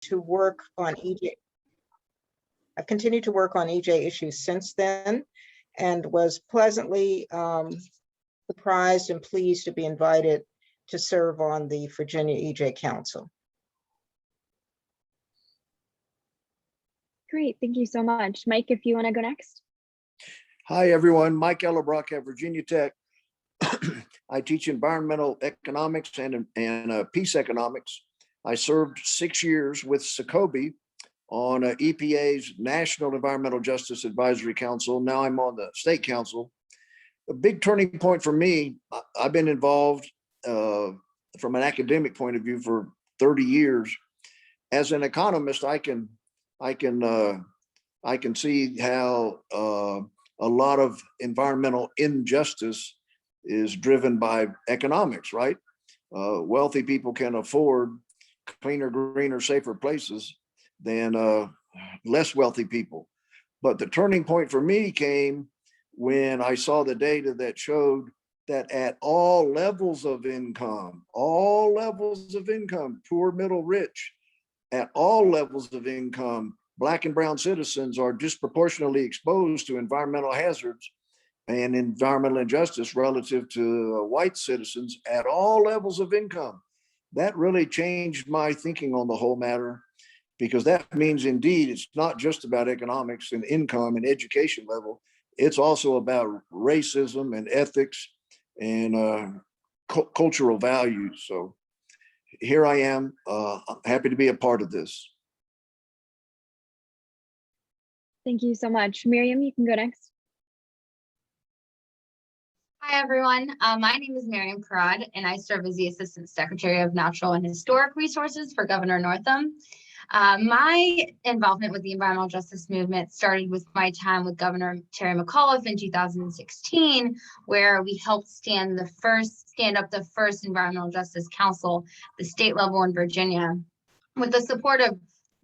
to work on EJ. I've continued to work on EJ issues since then, and was pleasantly surprised and pleased to be invited to serve on the Virginia EJ Council. Great, thank you so much. Mike, if you want to go next. Hi, everyone. Mike Ellerbrock at Virginia Tech. I teach environmental economics and peace economics. I served 6 years with SECOBE on EPA's National Environmental Justice Advisory Council. Now I'm on the State Council. A big turning point for me, I've been involved from an academic point of view for 30 years. As an economist, I can see how a lot of environmental injustice is driven by economics, right? Wealthy people can afford cleaner, greener, safer places than less wealthy people. But the turning point for me came when I saw the data that showed that at all levels of income, poor, middle, rich, at all levels of income, Black and brown citizens are disproportionately exposed to environmental hazards and environmental injustice relative to white citizens at all levels of income. That really changed my thinking on the whole matter, because that means indeed it's not just about economics and income and education level. It's also about racism and ethics and cultural values. So here I am, happy to be a part of this. Thank you so much. Meryem, you can go next. Hi, everyone. My name is Meryem Karad, and I serve as the Assistant Secretary of Natural and Historic Resources for Governor Northam. My involvement with the environmental justice movement started with my time with Governor Terry McAuliffe in 2016, where we helped stand up the first Environmental Justice Council, the state level in Virginia, with the support of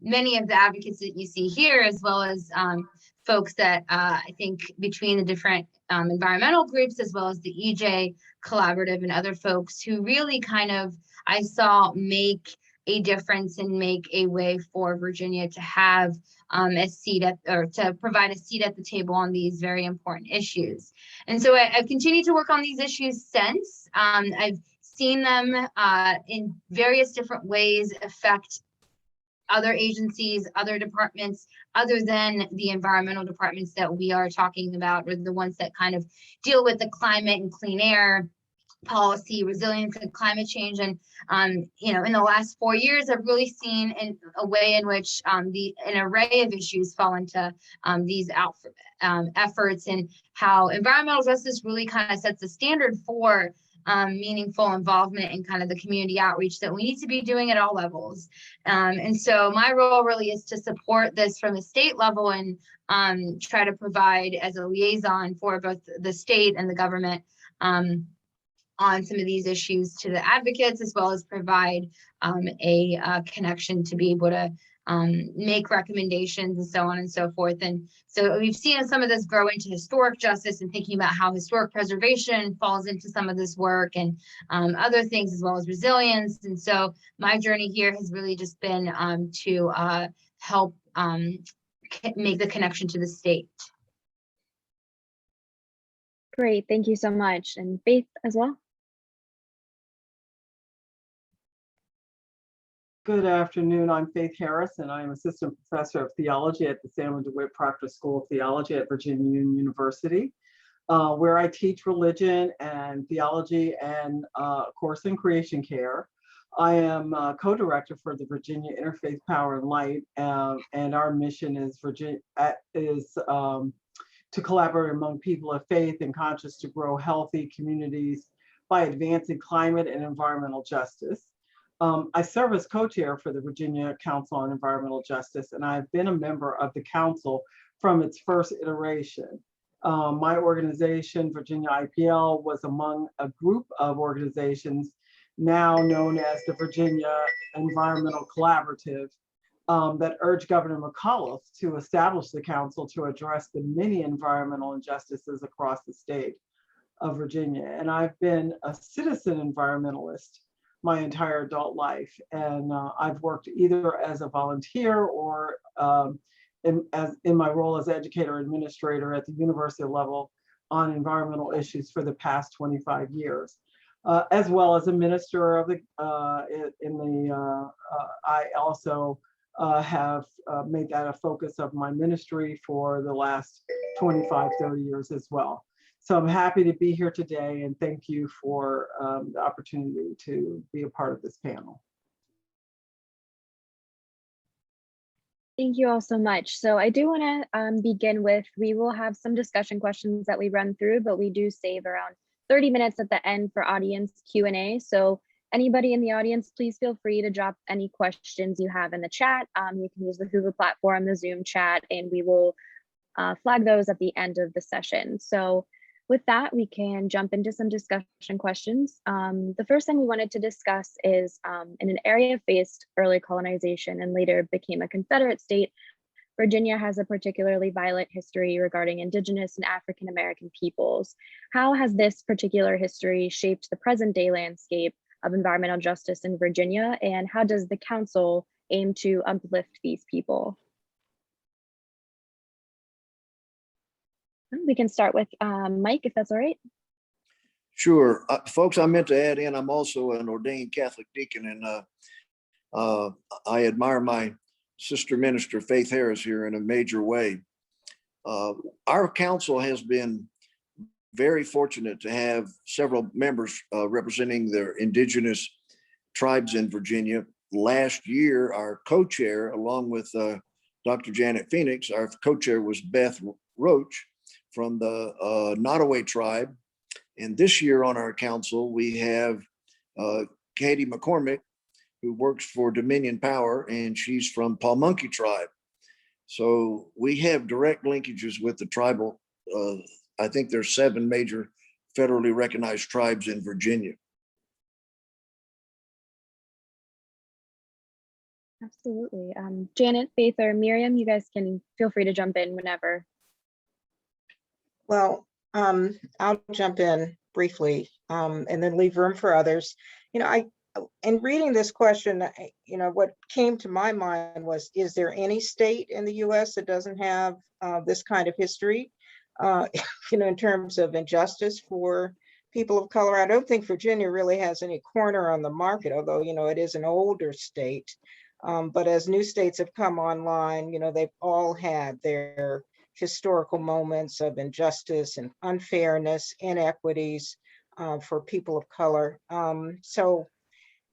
many of the advocates that you see here, as well as folks that I think between the different environmental groups, as well as the EJ Collaborative and other folks who really kind of, I saw, make a difference and make a way for Virginia to have a seat at, or to provide a seat at the table on these very important issues. And so I've continued to work on these issues since. I've seen them in various different ways affect other agencies, other departments, other than the environmental departments that we are talking about, or the ones that kind of deal with the climate and clean air policy, resilience and climate change. And, in the last 4 years, I've really seen in a way in which an array of issues fall into these efforts, and how environmental justice really kind of sets the standard for meaningful involvement in kind of the community outreach that we need to be doing at all levels. And so my role really is to support this from the state level and try to provide as a liaison for both the state and the government on some of these issues to the advocates, as well as provide a connection to be able to make recommendations and so on and so forth. And so we've seen some of this grow into historic justice and thinking about how historic preservation falls into some of this work, and other things, as well as resilience. And so my journey here has really just been to help make the connection to the state. Great, thank you so much. And Faith as well. Good afternoon. I'm Faith Harris, and I'm Assistant Professor of Theology at the Samuel DeWitt Proctor School of Theology at Virginia Union University, where I teach religion and theology and a course in creation care. I am co-director for the Virginia Interfaith Power and Light, and our mission is to collaborate among people of faith and conscience to grow healthy communities by advancing climate and environmental justice. I serve as co-chair for the Virginia Council on Environmental Justice, and I've been a member of the council from its first iteration. My organization, Virginia IPL, was among a group of organizations now known as the Virginia Environmental Collaborative that urged Governor McAuliffe to establish the council to address the many environmental injustices across the state of Virginia. And I've been a citizen environmentalist my entire adult life. And I've worked either as a volunteer or in my role as educator administrator at the university level on environmental issues for the past 25 years. As well as a minister of the, I also have made that a focus of my ministry for the last 25, 30 years as well. So I'm happy to be here today and thank you for the opportunity to be a part of this panel. Thank you all so much. So I do want to begin with, we will have some discussion questions that we run through, but we do save around 30 minutes at the end for audience Q&A. So anybody in the audience, please feel free to drop any questions you have in the chat. You can use the Google platform, the Zoom chat, and we will flag those at the end of the session. So with that, we can jump into some discussion questions. The first thing we wanted to discuss is in an area faced early colonization and later became a Confederate state, Virginia has a particularly violent history regarding Indigenous and African American peoples. How has this particular history shaped the present day landscape of environmental justice in Virginia, and how does the council aim to uplift these people? We can start with Mike, if that's all right. Sure. Folks, I meant to add in, I'm also an ordained Catholic deacon, and I admire my sister minister, Faith Harris, here in a major way. Our council has been very fortunate to have several members representing their indigenous tribes in Virginia. Last year, our co-chair, along with Dr. Janet Phoenix, our co-chair was Beth Roach from the Nottoway tribe. And this year on our council, we have Katie McCormick, who works for Dominion Power, and she's from Pamunkey tribe. So we have direct linkages with the tribal, I think there's 7 major federally recognized tribes in Virginia. Absolutely. Janet, Faith, or Meryem, you guys can feel free to jump in whenever. Well, I'll jump in briefly and then leave room for others. You know, in reading this question, you know, what came to my mind was, is there any state in the US that doesn't have this kind of history, you know, in terms of injustice for people of color? I don't think Virginia really has any corner on the market, although, you know, it is an older state. But as new states have come online, you know, they've all had their historical moments of injustice and unfairness, inequities for people of color. So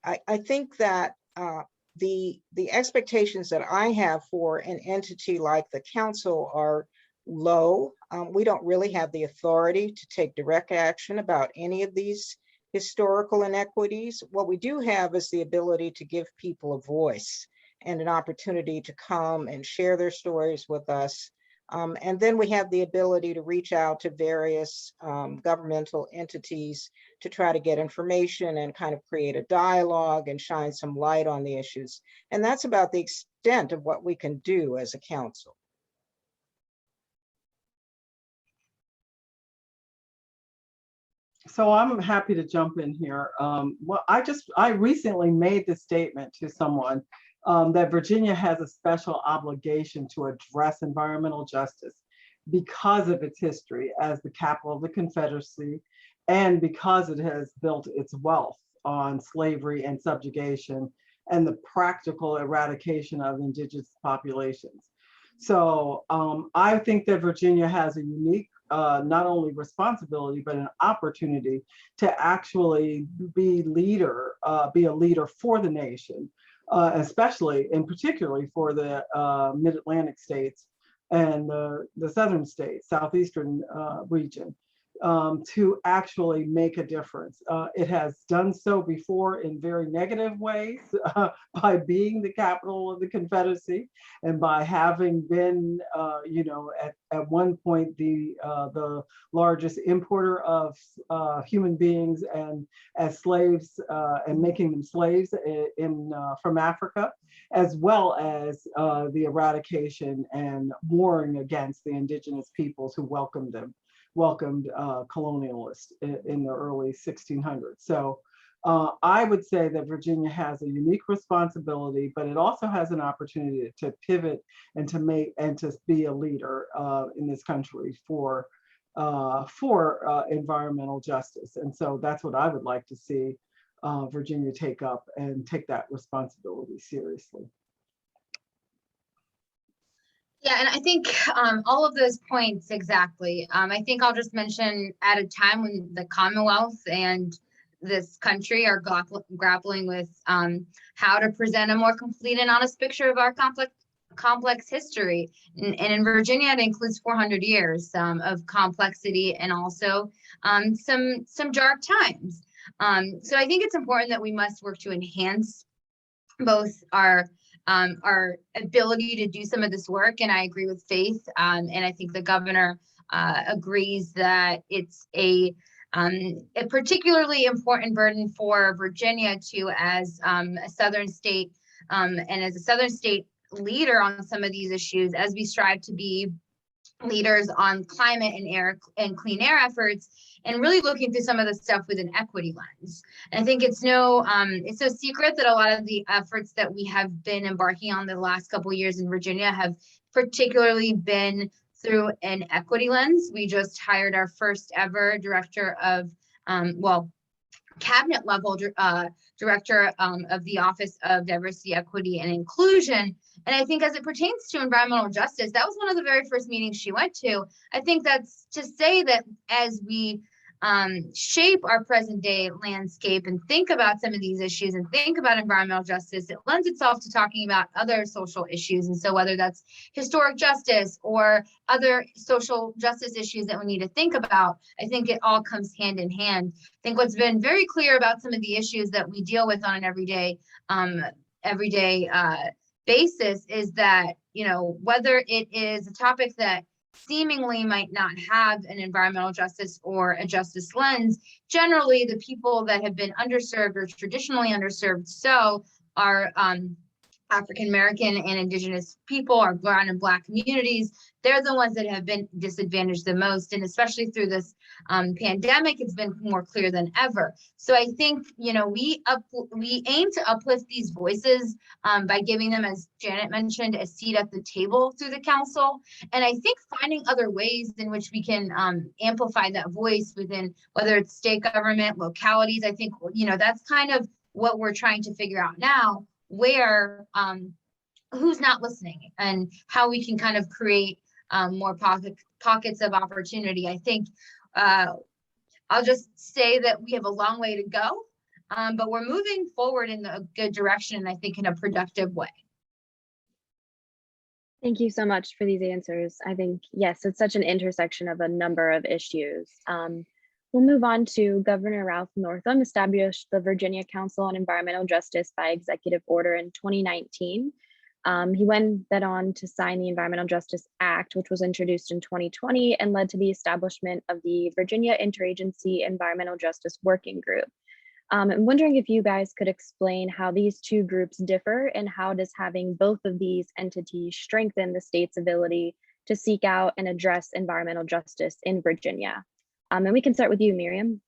I think that the expectations that I have for an entity like the council are low. We don't really have the authority to take direct action about any of these historical inequities. What we do have is the ability to give people a voice and an opportunity to come and share their stories with us. And then we have the ability to reach out to various governmental entities to try to get information and kind of create a dialogue and shine some light on the issues. And that's about the extent of what we can do as a council. So I'm happy to jump in here. Well, I recently made the statement to someone that Virginia has a special obligation to address environmental justice because of its history as the capital of the Confederacy and because it has built its wealth on slavery and subjugation and the practical eradication of indigenous populations. So I think that Virginia has a unique not only responsibility, but an opportunity to actually be a leader for the nation, especially and particularly for the mid-Atlantic states and the southern states, southeastern region, to actually make a difference. It has done so before in very negative ways by being the capital of the Confederacy and by having been, you know, at one point the largest importer of human beings and as slaves and making them slaves from Africa, as well as the eradication and warring against the indigenous peoples who welcomed colonialists in the early 1600s. So I would say that Virginia has a unique responsibility, but it also has an opportunity to pivot and to be a leader in this country for environmental justice. And so that's what I would like to see Virginia take up and take that responsibility seriously. Yeah, and I think all of those points exactly. I think I'll just mention at a time when the Commonwealth and this country are grappling with how to present a more complete and honest picture of our complex history. And in Virginia, it includes 400 years of complexity and also some dark times. So I think it's important that we must work to enhance both our ability to do some of this work. And I agree with Faith. And I think the governor agrees that it's a particularly important burden for Virginia to, as a Southern state and as a Southern state leader on some of these issues, as we strive to be leaders on climate and air and clean air efforts, and really looking through some of the stuff with an equity lens. And I think it's no secret that a lot of the efforts that we have been embarking on the last couple of years in Virginia have particularly been through an equity lens. We just hired our first ever director of, cabinet level director of the Office of Diversity, Equity, and Inclusion. And I think as it pertains to environmental justice, that was one of the very first meetings she went to. I think that's to say that as we shape our present day landscape and think about some of these issues and think about environmental justice, it lends itself to talking about other social issues. And so whether that's historic justice or other social justice issues that we need to think about, I think it all comes hand in hand. I think what's been very clear about some of the issues that we deal with on an everyday basis is that, you know, whether it is a topic that seemingly might not have an environmental justice or a justice lens, generally the people that have been underserved or traditionally underserved are African American and Indigenous people, our brown and Black communities. They're the ones that have been disadvantaged the most, and especially through this pandemic, it's been more clear than ever. So I think, you know, we aim to uplift these voices by giving them, as Janet mentioned, a seat at the table through the council. And I think finding other ways in which we can amplify that voice within, whether it's state government, localities, I think, you know, that's kind of what we're trying to figure out now, where who's not listening and how we can kind of create more pockets of opportunity. I think I'll just say that we have a long way to go, but we're moving forward in a good direction, and I think in a productive way. Thank you so much for these answers. I think, yes, it's such an intersection of a number of issues. We'll move on to Governor Ralph Northam established the Virginia Council on Environmental Justice by executive order in 2019. He went then on to sign the Environmental Justice Act, which was introduced in 2020 and led to the establishment of the Virginia Interagency Environmental Justice Working Group. I'm wondering if you guys could explain how these two groups differ and how does having both of these entities strengthen the state's ability to seek out and address environmental justice in Virginia. And we can start with you, Meryem.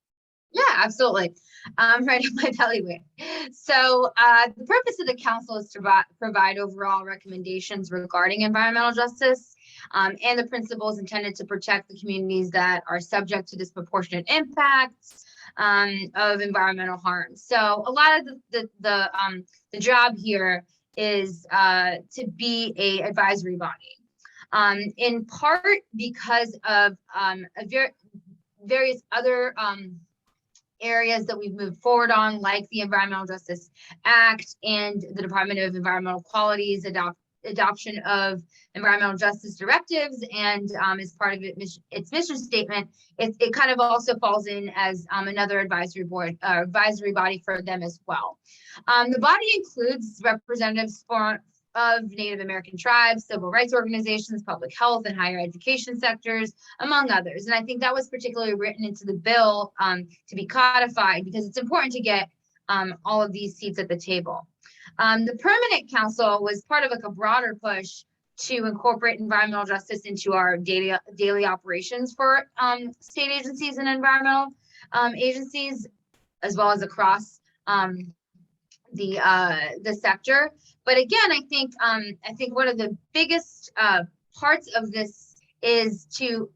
Yeah, absolutely. Right in my belly. So the purpose of the council is to provide overall recommendations regarding environmental justice and the principles intended to protect the communities that are subject to disproportionate impacts of environmental harm. So a lot of the job here is to be a advisory body, in part because of various other areas that we've moved forward on, like the Environmental Justice Act and the Department of Environmental Quality's adoption of environmental justice directives, and as part of its mission statement, it kind of also falls in as another advisory body for them as well. The body includes representatives of Native American tribes, civil rights organizations, public health and higher education sectors, among others. And I think that was particularly written into the bill to be codified because it's important to get all of these seats at the table. The Permanent Council was part of a broader push to incorporate environmental justice into our daily operations for state agencies and environmental agencies, as well as across the sector. But again, I think one of the biggest parts of this is to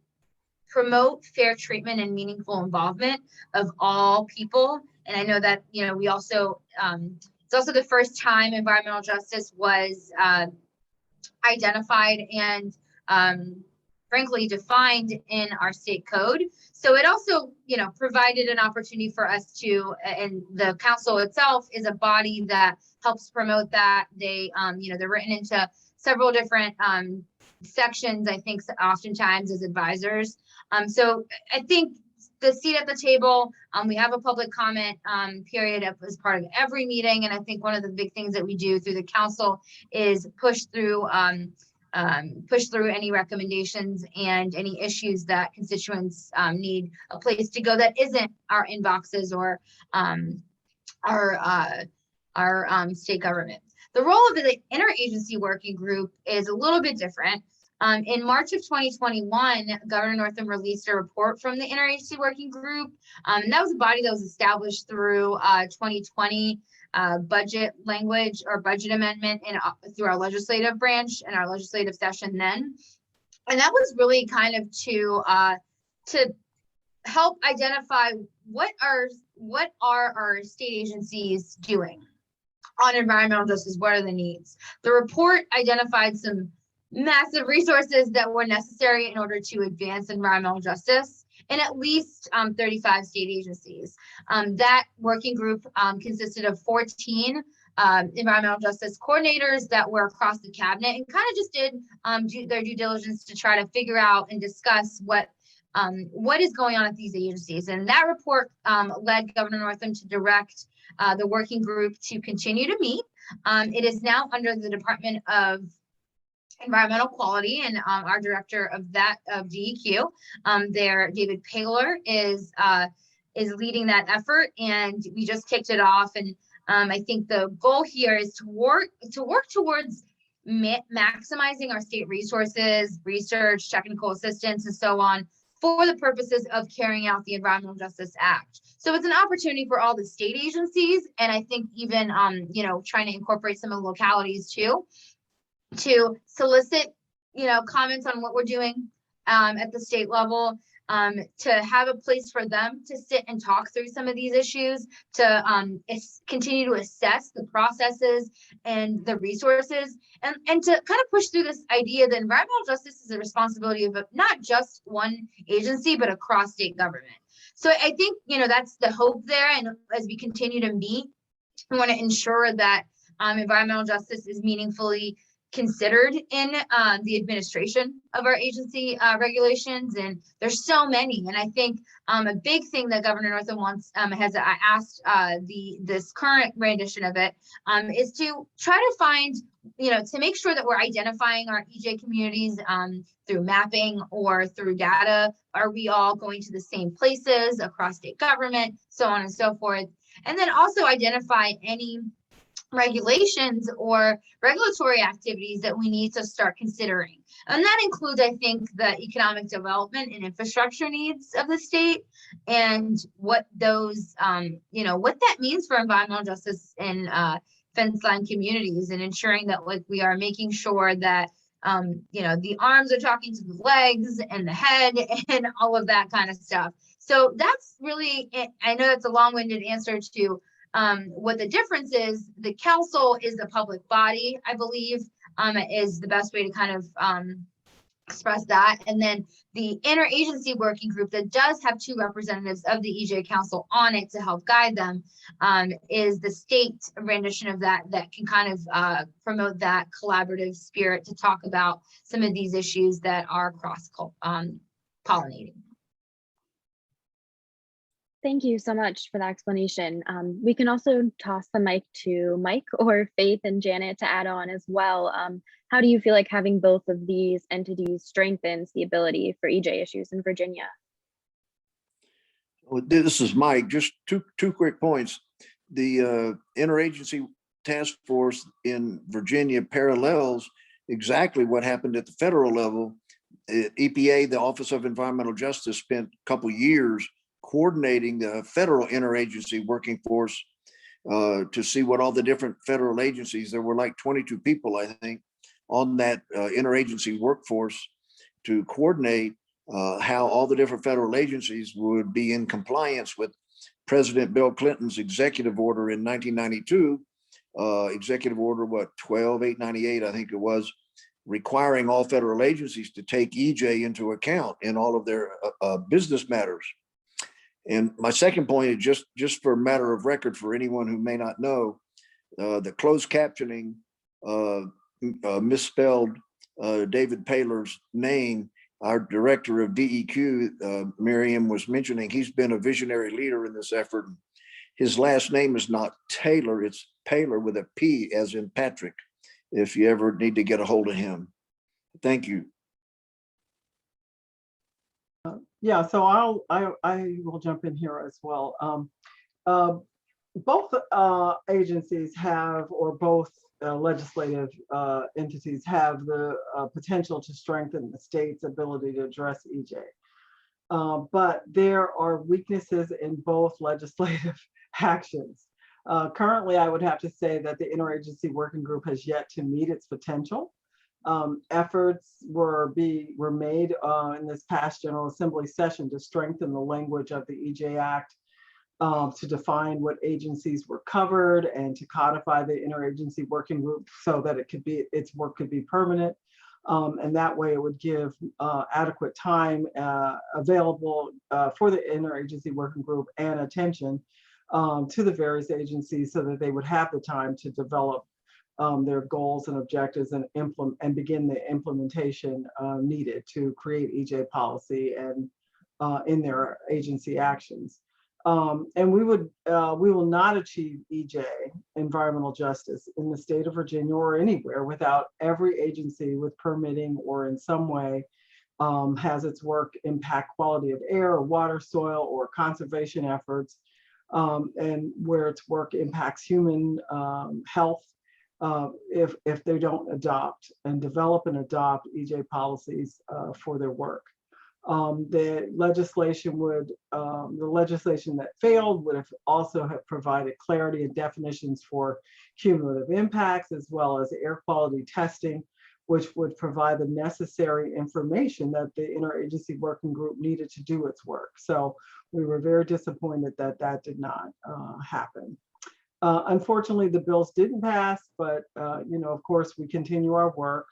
promote fair treatment and meaningful involvement of all people. And I know that, you know, we also, it's also the first time environmental justice was identified and frankly defined in our state code. So it also, you know, provided an opportunity for us to, and the council itself is a body that helps promote that. They, you know, they're written into several different sections, I think, oftentimes as advisors. So I think the seat at the table, we have a public comment period as part of every meeting. And I think one of the big things that we do through the council is push through any recommendations and any issues that constituents need a place to go that isn't our inboxes or our state government. The role of the interagency working group is a little bit different. In March of 2021, Governor Northam released a report from the interagency working group. And that was a body that was established through 2020 budget language or budget amendment through our legislative branch and our legislative session then. And that was really kind of to help identify what are our state agencies doing on environmental justice. What are the needs? The report identified some massive resources that were necessary in order to advance environmental justice in at least 35 state agencies. That working group consisted of 14 environmental justice coordinators that were across the cabinet and kind of just did their due diligence to try to figure out and discuss what is going on at these agencies. And that report led Governor Northam to direct the working group to continue to meet. It is now under the Department of Environmental Quality, and our director of DEQ, David Paler, is leading that effort, and we just kicked it off. And I think the goal here is to work towards maximizing our state resources, research, technical assistance, and so on, for the purposes of carrying out the Environmental Justice Act. So it's an opportunity for all the state agencies, and I think even you know, trying to incorporate some of the localities too, to solicit, you know, comments on what we're doing at the state level, to have a place for them to sit and talk through some of these issues, to continue to assess the processes and the resources, and to kind of push through this idea that environmental justice is a responsibility of not just one agency, but across state government. So I think, you know, that's the hope there. And as we continue to meet, we want to ensure that environmental justice is meaningfully considered in the administration of our agency regulations, and there's so many. And I think a big thing that Governor Northam wants, I asked this current rendition of it, is to try to find, you know, to make sure that we're identifying our EJ communities through mapping or through data. Are we all going to the same places across state government, so on and so forth? And then also identify any regulations or regulatory activities that we need to start considering. And that includes, I think, the economic development and infrastructure needs of the state, and what those, you know, what that means for environmental justice in fence line communities, and ensuring that, like, we are making sure that you know, the arms are talking to the legs and the head and all of that kind of stuff. So that's really it. I know that's a long-winded answer to what the difference is. The council is the public body, I believe, is the best way to kind of express that. And then the interagency working group that does have 2 representatives of the EJ Council on it to help guide them, is the state rendition of that can kind of promote that collaborative spirit to talk about some of these issues that are cross pollinating. Thank you so much for that explanation. We can also toss the mic to Mike or Faith and Janet to add on as well. How do you feel like having both of these entities strengthens the ability for EJ issues in Virginia? Well, this is Mike. Just two quick points. The interagency task force in Virginia parallels exactly what happened at the federal level. EPA, the Office of Environmental Justice, spent a couple years coordinating the federal interagency working force to see what all the different federal agencies, there were like 22 people, I think, on that interagency workforce to coordinate how all the different federal agencies would be in compliance with President Bill Clinton's executive order in 1992, executive order, 12898, I think it was, requiring all federal agencies to take EJ into account in all of their business matters. And my second point is just for a matter of record for anyone who may not know, the closed captioning misspelled David Paylor's name. Our director of DEQ, Meryem, was mentioning he's been a visionary leader in this effort. His last name is not Taylor, it's Paylor with a P as in Patrick, if you ever need to get a hold of him. Thank you. Yeah, so I will jump in here as well. Both agencies have, or both legislative entities have the potential to strengthen the state's ability to address EJ. But there are weaknesses in both legislative actions. Currently, I would have to say that the interagency working group has yet to meet its potential. Efforts were made in this past General Assembly session to strengthen the language of the EJ Act, to define what agencies were covered and to codify the interagency working group so that its work could be permanent. And that way it would give adequate time available for the interagency working group and attention to the various agencies so that they would have the time to develop their goals and objectives and begin the implementation needed to create EJ policy and in their agency actions. And we will not achieve EJ, environmental justice, in the state of Virginia or anywhere without every agency with permitting or in some way has its work impact quality of air or water, soil, or conservation efforts, and where its work impacts human health, if they don't adopt and develop and adopt EJ policies for their work. The legislation that failed would have also have provided clarity and definitions for cumulative impacts, as well as air quality testing, which would provide the necessary information that the interagency working group needed to do its work. So we were very disappointed that that did not happen. Unfortunately, the bills didn't pass, but of course, we continue our work.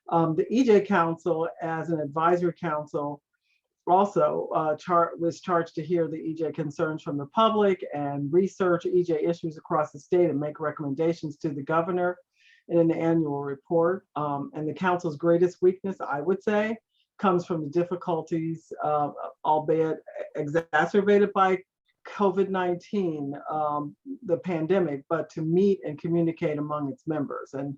The EJ Council, as an advisory council, also was charged to hear the EJ concerns from the public and research EJ issues across the state and make recommendations to the governor in an annual report. And the council's greatest weakness, I would say, comes from the difficulties, albeit exacerbated by COVID-19, the pandemic, but to meet and communicate among its members. And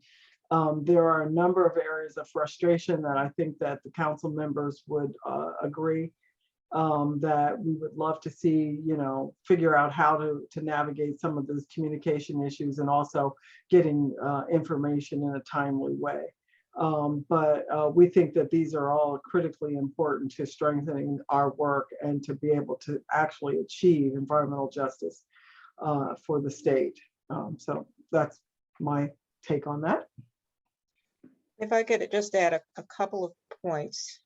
there are a number of areas of frustration that I think that the council members would agree that we would love to see, figure out how to navigate some of those communication issues and also getting information in a timely way. But we think that these are all critically important to strengthening our work and to be able to actually achieve environmental justice for the state. So that's my take on that. If I could just add a couple of points.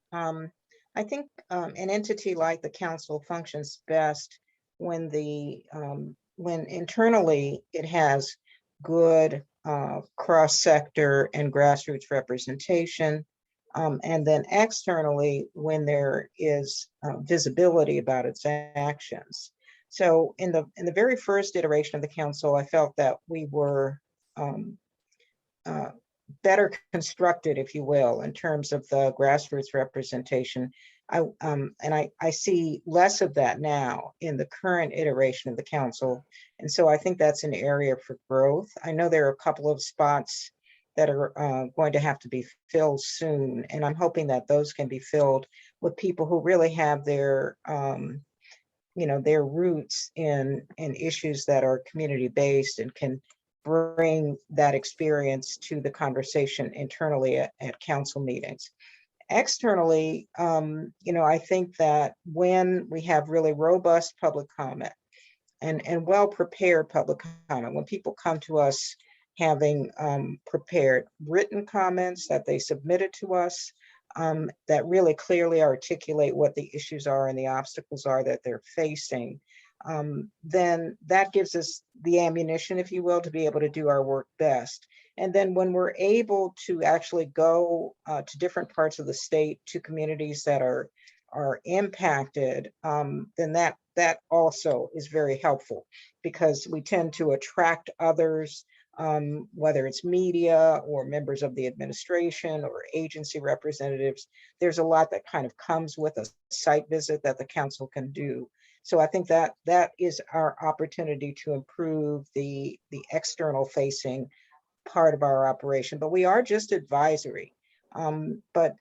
I think an entity like the council functions best when when internally it has good cross-sector and grassroots representation, and then externally when there is visibility about its actions. So in the very first iteration of the council, I felt that we were better constructed, if you will, in terms of the grassroots representation. I see less of that now in the current iteration of the council. And so I think that's an area for growth. I know there are a couple of spots that are going to have to be filled soon. And I'm hoping that those can be filled with people who really have their roots in issues that are community-based and can bring that experience to the conversation internally at council meetings. Externally, I think that when we have really robust public comment, and well-prepared public comment. When people come to us having prepared written comments that they submitted to us, that really clearly articulate what the issues are and the obstacles are that they're facing, then that gives us the ammunition, if you will, to be able to do our work best. And then when we're able to actually go to different parts of the state, to communities that are impacted, then that also is very helpful, because we tend to attract others, whether it's media or members of the administration or agency representatives. There's a lot that kind of comes with a site visit that the council can do. So I think that is our opportunity to improve the external facing part of our operation. But we are just advisory. But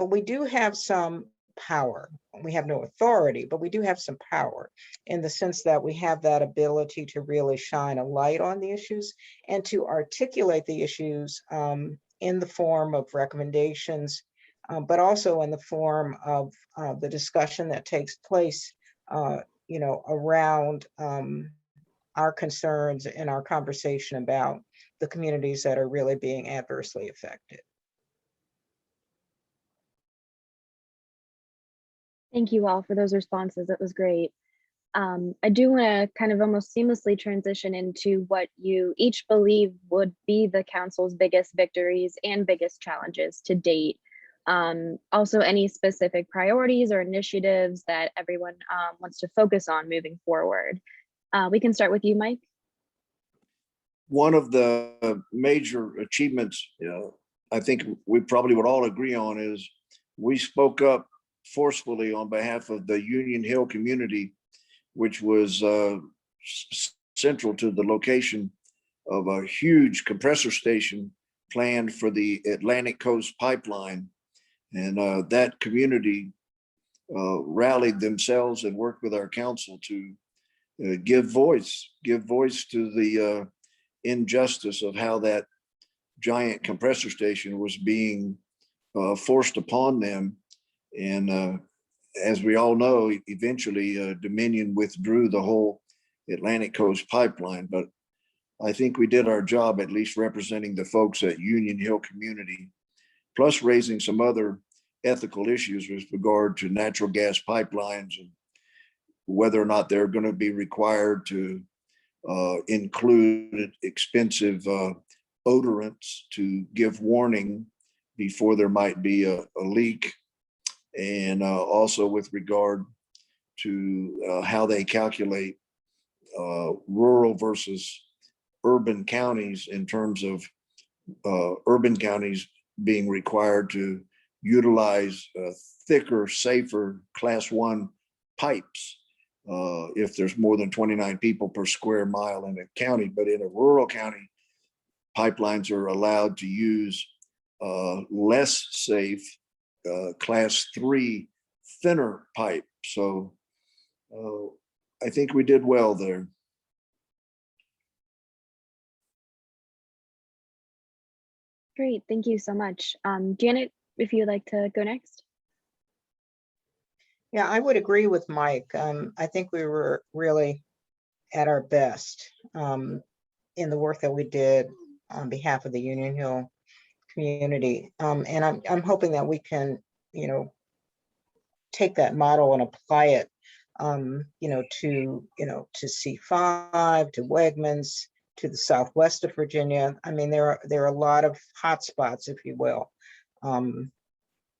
we do have some power. We have no authority, but we do have some power, in the sense that we have that ability to really shine a light on the issues and to articulate the issues in the form of recommendations, but also in the form of the discussion that takes place around our concerns and our conversation about the communities that are really being adversely affected. Thank you all for those responses. That was great. I do want to kind of almost seamlessly transition into what you each believe would be the council's biggest victories and biggest challenges to date. Also, any specific priorities or initiatives that everyone wants to focus on moving forward. We can start with you, Mike. One of the major achievements, I think we probably would all agree on, is we spoke up forcefully on behalf of the Union Hill community, which was central to the location of a huge compressor station planned for the Atlantic Coast Pipeline. And that community rallied themselves and worked with our council to give voice to the injustice of how that giant compressor station was being forced upon them. And as we all know, eventually Dominion withdrew the whole Atlantic Coast Pipeline. But I think we did our job, at least representing the folks at Union Hill community, plus raising some other ethical issues with regard to natural gas pipelines and whether or not they're going to be required to include expensive odorants to give warning before there might be a leak. And also with regard to how they calculate rural versus urban counties, in terms of urban counties being required to utilize thicker, safer Class 1 pipes if there's more than 29 people per square mile in a county. But in a rural county, pipelines are allowed to use less safe Class 3 thinner pipe. So I think we did well there. Great, thank you so much. Janet, if you'd like to go next. Yeah, I would agree with Mike. I think we were really at our best in the work that we did on behalf of the Union Hill community. And I'm hoping that we can, take that model and apply it, to C5, to Wegmans, to the southwest of Virginia. I mean, there are a lot of hot spots, if you will.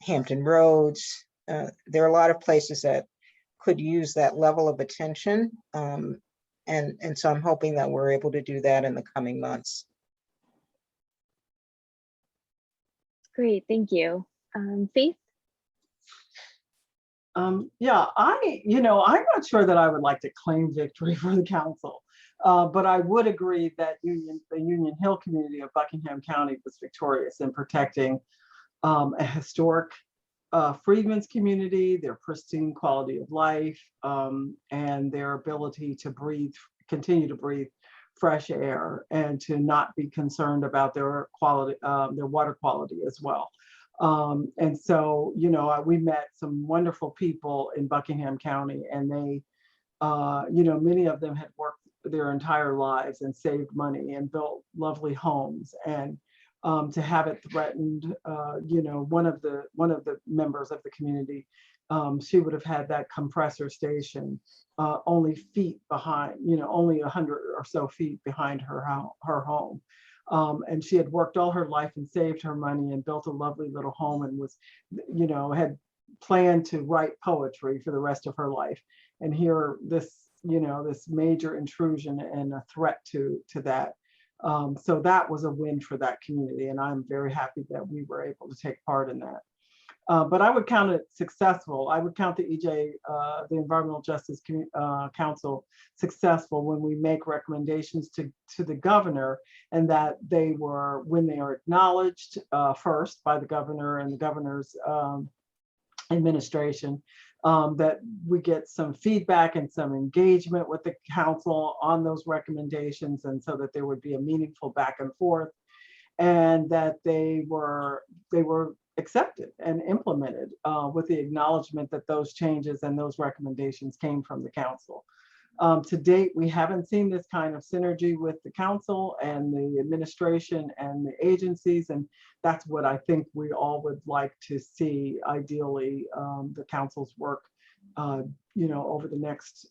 Hampton Roads. There are a lot of places that could use that level of attention. And so I'm hoping that we're able to do that in the coming months. Great, thank you. Faith? Yeah, I'm not sure that I would like to claim victory for the council, but I would agree that the Union Hill community of Buckingham County was victorious in protecting a historic freedmen's community, their pristine quality of life, and their ability to continue to breathe fresh air, and to not be concerned about their quality, their water quality as well. And so, we met some wonderful people in Buckingham County, and they Many of them had worked their entire lives and saved money and built lovely homes, and to have it threatened, one of the members of the community, she would have had that compressor station only feet behind, only 100 or so feet behind her home. And she had worked all her life and saved her money and built a lovely little home, and was, had planned to write poetry for the rest of her life. And here, this major intrusion and a threat to that. So that was a win for that community, and I'm very happy that we were able to take part in that. But I would count it successful. I would count the EJ, the Environmental Justice Council, successful when we make recommendations to the governor, and that when they are acknowledged first by the governor and the governor's administration, that we get some feedback and some engagement with the council on those recommendations, and so that there would be a meaningful back and forth, and that they were accepted and implemented with the acknowledgement that those changes and those recommendations came from the council. To date, we haven't seen this kind of synergy with the council and the administration and the agencies, and that's what I think we all would like to see. Ideally, the council's work, over the next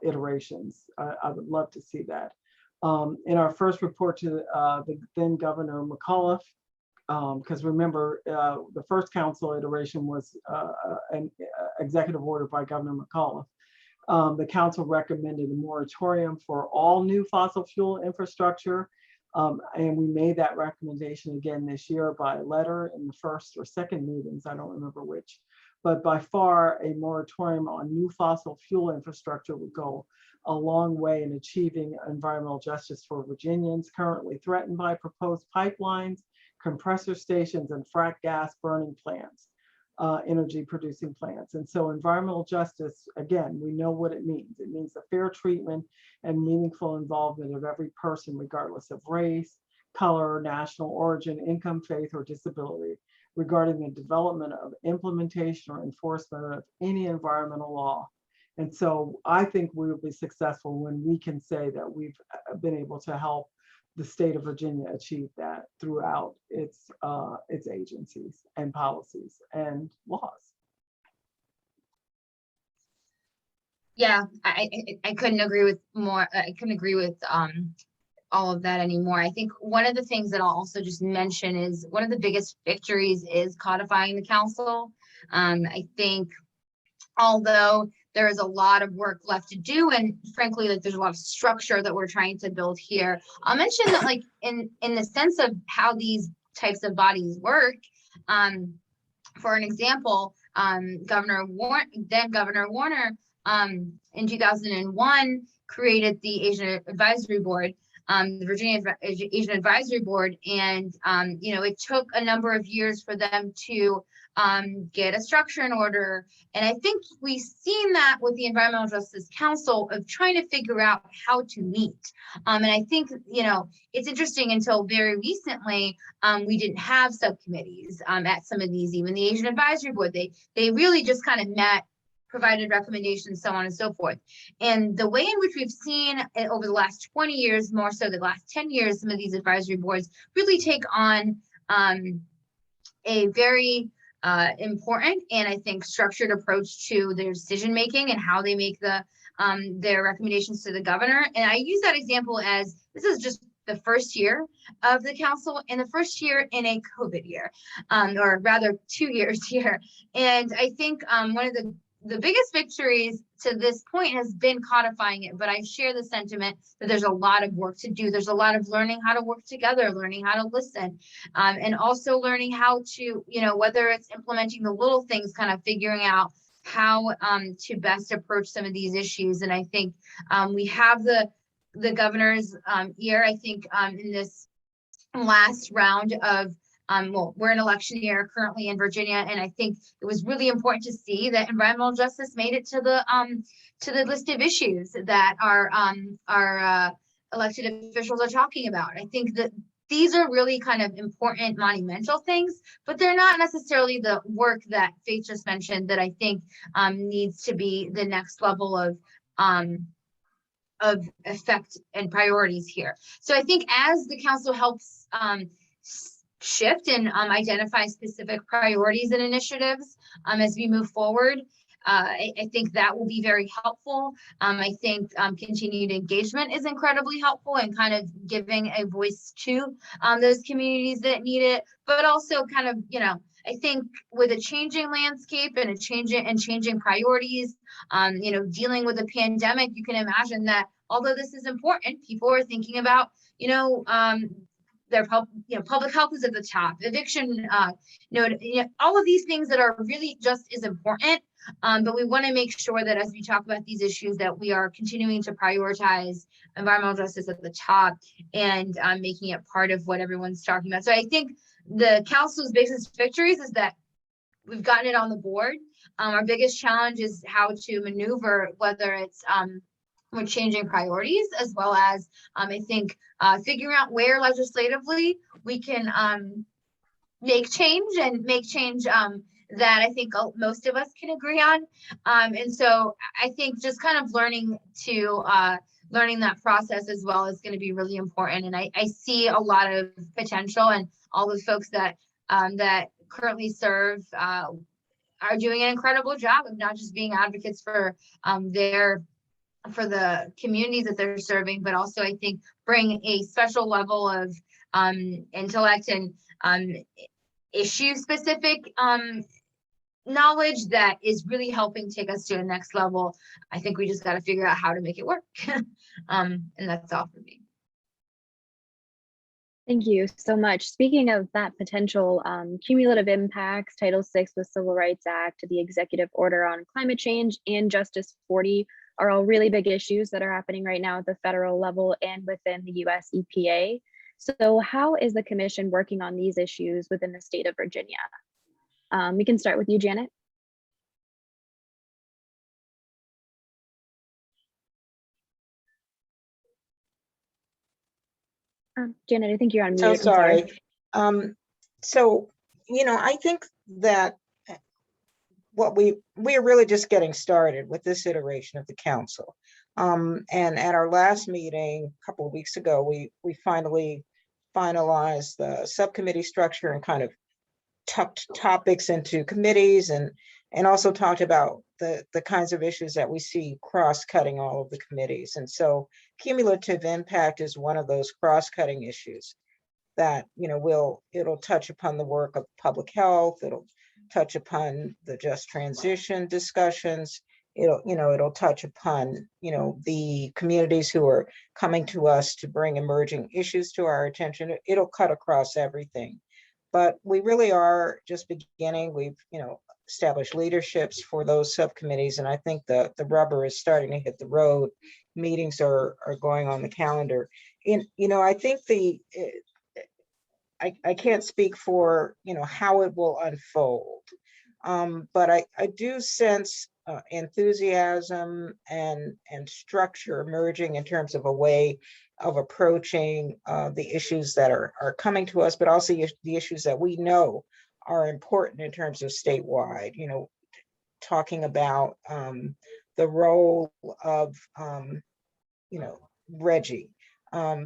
iterations. I would love to see that. In our first report to the then Governor McAuliffe, because remember, the first council iteration was an executive order by Governor McAuliffe. The council recommended a moratorium for all new fossil fuel infrastructure. And we made that recommendation again this year by letter in the first or second meetings, I don't remember which. But by far, a moratorium on new fossil fuel infrastructure would go a long way in achieving environmental justice for Virginians currently threatened by proposed pipelines, compressor stations, and frack gas burning plants, energy producing plants. And so environmental justice, again, we know what it means. It means the fair treatment and meaningful involvement of every person, regardless of race, color, national origin, income, faith, or disability, regarding the development of implementation or enforcement of any environmental law. And so I think we will be successful when we can say that we've been able to help the state of Virginia achieve that throughout its agencies and policies and laws. Yeah, I couldn't agree with more. I couldn't agree with all of that anymore. I think one of the things that I'll also just mention is one of the biggest victories is codifying the council. I think although there is a lot of work left to do, and frankly, like there's a lot of structure that we're trying to build here. I'll mention that, like in the sense of how these types of bodies work. For an example, Governor Warner in 2001 created the Asian Advisory Board, the Virginia Asian Advisory Board, and it took a number of years for them to get a structure in order. And I think we've seen that with the Environmental Justice Council of trying to figure out how to meet. And I think, it's interesting, until very recently, we didn't have subcommittees at some of these, even the Asian Advisory Board. They really just kind of met, provided recommendations, so on and so forth. And the way in which we've seen over the last 20 years, more so the last 10 years, some of these advisory boards really take on a very important and I think structured approach to their decision making and how they make their recommendations to the governor. And I use that example as this is just the first year of the council and the first year in a COVID year, or rather 2 years here. And I think one of the biggest victories to this point has been codifying it, but I share the sentiment that there's a lot of work to do. There's a lot of learning how to work together, learning how to listen, and also learning how to, whether it's implementing the little things, kind of figuring out how to best approach some of these issues. And I think we have the governor's ear, I think, in this last round of we're in election year currently in Virginia, and I think it was really important to see that environmental justice made it to the list of issues that our elected officials are talking about. I think that these are really kind of important, monumental things, but they're not necessarily the work that Faith just mentioned that I think needs to be the next level of of effect and priorities here. So I think as the council helps shift and identify specific priorities and initiatives as we move forward, I think that will be very helpful. I think continued engagement is incredibly helpful and kind of giving a voice to those communities that need it, but also kind of, you know, I think with a changing landscape and a changing priorities, you know, dealing with a pandemic, you can imagine that although this is important, people are thinking about, you know, public health is at the top, eviction, all of these things that are really just as important. But we want to make sure that as we talk about these issues, that we are continuing to prioritize environmental justice at the top and making it part of what everyone's talking about. So I think the council's biggest victories is that we've gotten it on the board. Our biggest challenge is how to maneuver, whether it's we're changing priorities, as well as I think figuring out where legislatively we can make change that I think most of us can agree on. And so I think just kind of learning that process as well is going to be really important. And I see a lot of potential, and all the folks that currently serve are doing an incredible job of not just being advocates for the communities that they're serving, but also I think bring a special level of intellect and issue specific knowledge that is really helping take us to a next level. I think we just got to figure out how to make it work. And that's all for me. Thank you so much. Speaking of that potential cumulative impacts, Title VI with Civil Rights Act, the Executive Order on Climate Change, and Justice 40 are all really big issues that are happening right now at the federal level and within the US EPA. So how is the commission working on these issues within the state of Virginia? We can start with you, Janet. Janet, I think you're on mute. So sorry. So, you know, I think that we're really just getting started with this iteration of the council. And at our last meeting a couple of weeks ago, we finally finalized the subcommittee structure and kind of tucked topics into committees, and also talked about the kinds of issues that we see cross-cutting all of the committees. And so cumulative impact is one of those cross-cutting issues that, you know, it'll touch upon the work of public health, it'll touch upon the just transition discussions, it'll touch upon, you know, the communities who are coming to us to bring emerging issues to our attention. It'll cut across everything. But we really are just beginning. We've, you know, established leaderships for those subcommittees, and I think the rubber is starting to hit the road. Meetings are going on the calendar. And, you know, I think I can't speak for, you know, how it will unfold, but I do sense enthusiasm and structure emerging in terms of a way of approaching the issues that are coming to us, but also the issues that we know are important in terms of statewide, you know, talking about the role of, you know, VEJA,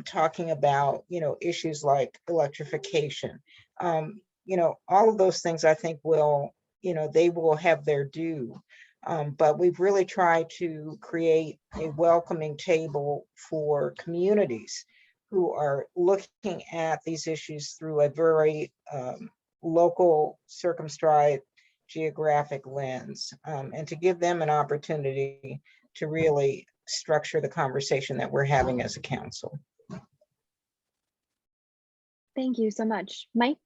talking about, you know, issues like electrification, you know, all of those things I think will, you know, they will have their due. But we've really tried to create a welcoming table for communities who are looking at these issues through a very local, circumscribed, geographic lens, and to give them an opportunity to really structure the conversation that we're having as a council. Thank you so much. Mike?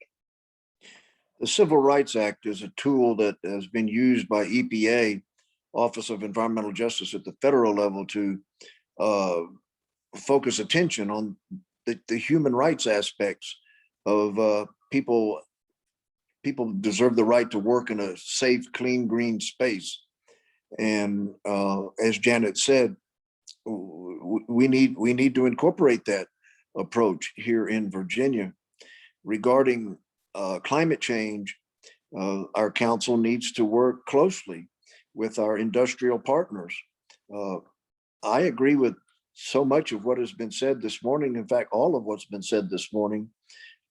The Civil Rights Act is a tool that has been used by EPA, Office of Environmental Justice at the federal level, to focus attention on the human rights aspects of people. People deserve the right to work in a safe, clean, green space. And as Janet said, we need to incorporate that approach here in Virginia. Regarding climate change, our council needs to work closely with our industrial partners. I agree with so much of what has been said this morning. In fact, all of what's been said this morning.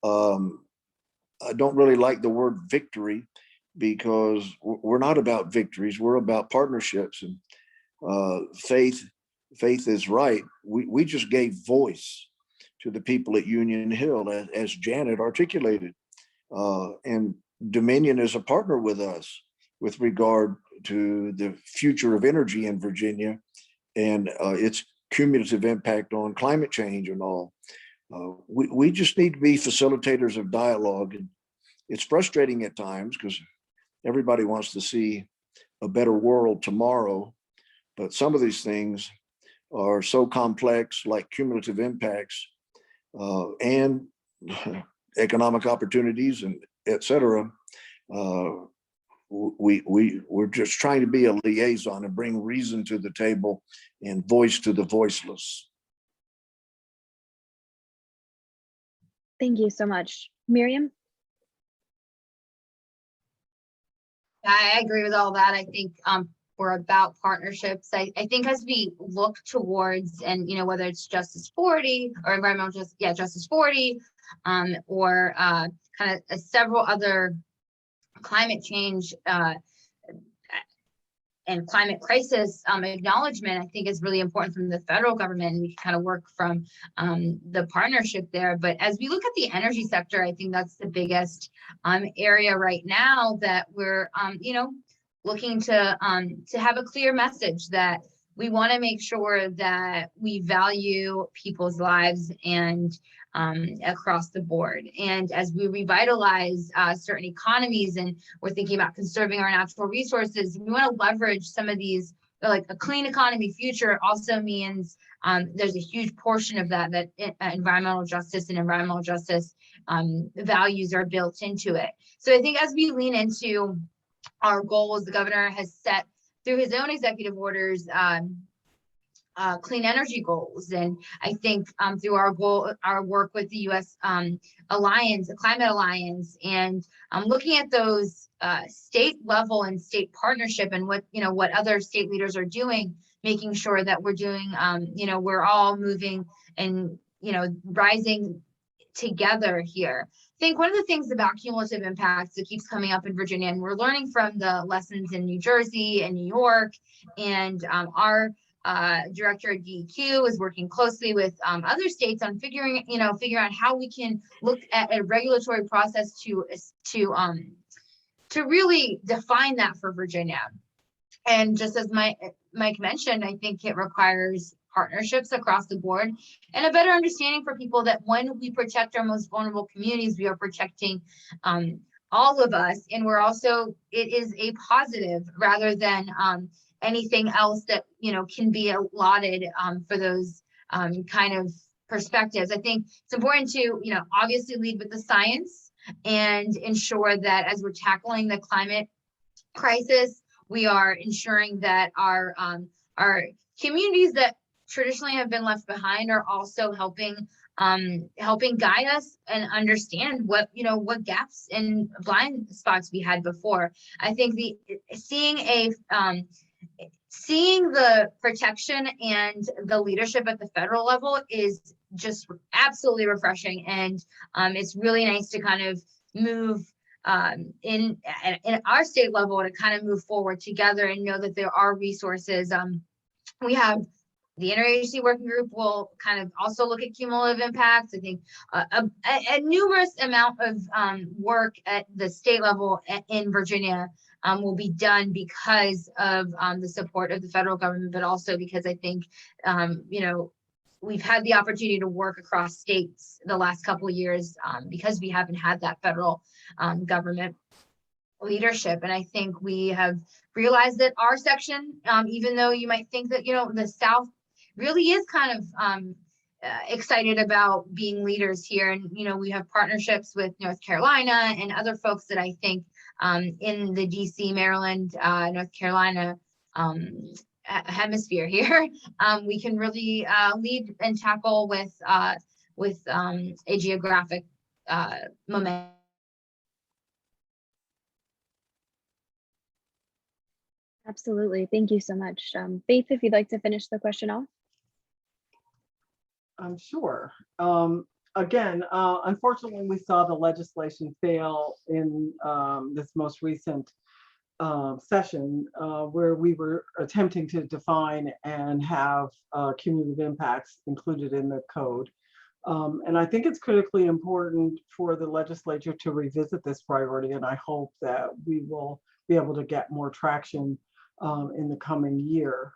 I don't really like the word victory, because we're not about victories. We're about partnerships, and faith is right. We just gave voice to the people at Union Hill, as Janet articulated. And Dominion is a partner with us with regard to the future of energy in Virginia and its cumulative impact on climate change and all. We just need to be facilitators of dialogue. And it's frustrating at times because everybody wants to see a better world tomorrow, but some of these things are so complex, like cumulative impacts and economic opportunities and et cetera. We're just trying to be a liaison and bring reason to the table and voice to the voiceless. Thank you so much. Meryem? I agree with all that. I think we're about partnerships. I think as we look towards, and whether it's Justice 40 or environmental Justice 40, or kind of several other climate change and climate crisis acknowledgement, I think is really important from the federal government. And we can kind of work from the partnership there. But as we look at the energy sector, I think that's the biggest area right now that we're, looking to have a clear message that we want to make sure that we value people's lives and across the board. And as we revitalize certain economies, and we're thinking about conserving our natural resources, we want to leverage some of these, like a clean economy future also means there's a huge portion of that environmental justice and environmental justice values are built into it. So I think as we lean into our goals, the governor has set through his own executive orders clean energy goals. And I think through our work with the U.S. Alliance, the Climate Alliance, and looking at those state level and state partnership and what other state leaders are doing, making sure that we're doing, we're all moving and, rising together here. I think one of the things about cumulative impacts that keeps coming up in Virginia, and we're learning from the lessons in New Jersey and New York, and our director at DEQ is working closely with other states on figuring out how we can look at a regulatory process to really define that for Virginia. And just as Mike mentioned, I think it requires partnerships across the board and a better understanding for people that when we protect our most vulnerable communities, we are protecting all of us. And we're also, it is a positive rather than anything else that, can be allotted for those kind of perspectives. I think it's important to, obviously lead with the science and ensure that as we're tackling the climate crisis, we are ensuring that our communities that traditionally have been left behind are also helping guide us and understand what gaps and blind spots we had before. I think seeing the protection and the leadership at the federal level is just absolutely refreshing, and it's really nice to kind of move in our state level to kind of move forward together and know that there are resources. We have the interagency working group will kind of also look at cumulative impacts. I think a numerous amount of work at the state level in Virginia will be done because of the support of the federal government, but also because I think, we've had the opportunity to work across states the last couple of years because we haven't had that federal government leadership. And I think we have realized that our section, even though you might think that, the South really is kind of excited about being leaders here. And, we have partnerships with North Carolina and other folks that I think in the DC, Maryland, North Carolina hemisphere here, we can really lead and tackle with a geographic momentum. Absolutely. Thank you so much. Faith, if you'd like to finish the question off. I'm sure. Again, unfortunately, we saw the legislation fail in this most recent session where we were attempting to define and have cumulative impacts included in the code. And I think it's critically important for the legislature to revisit this priority, and I hope that we will be able to get more traction in the coming year.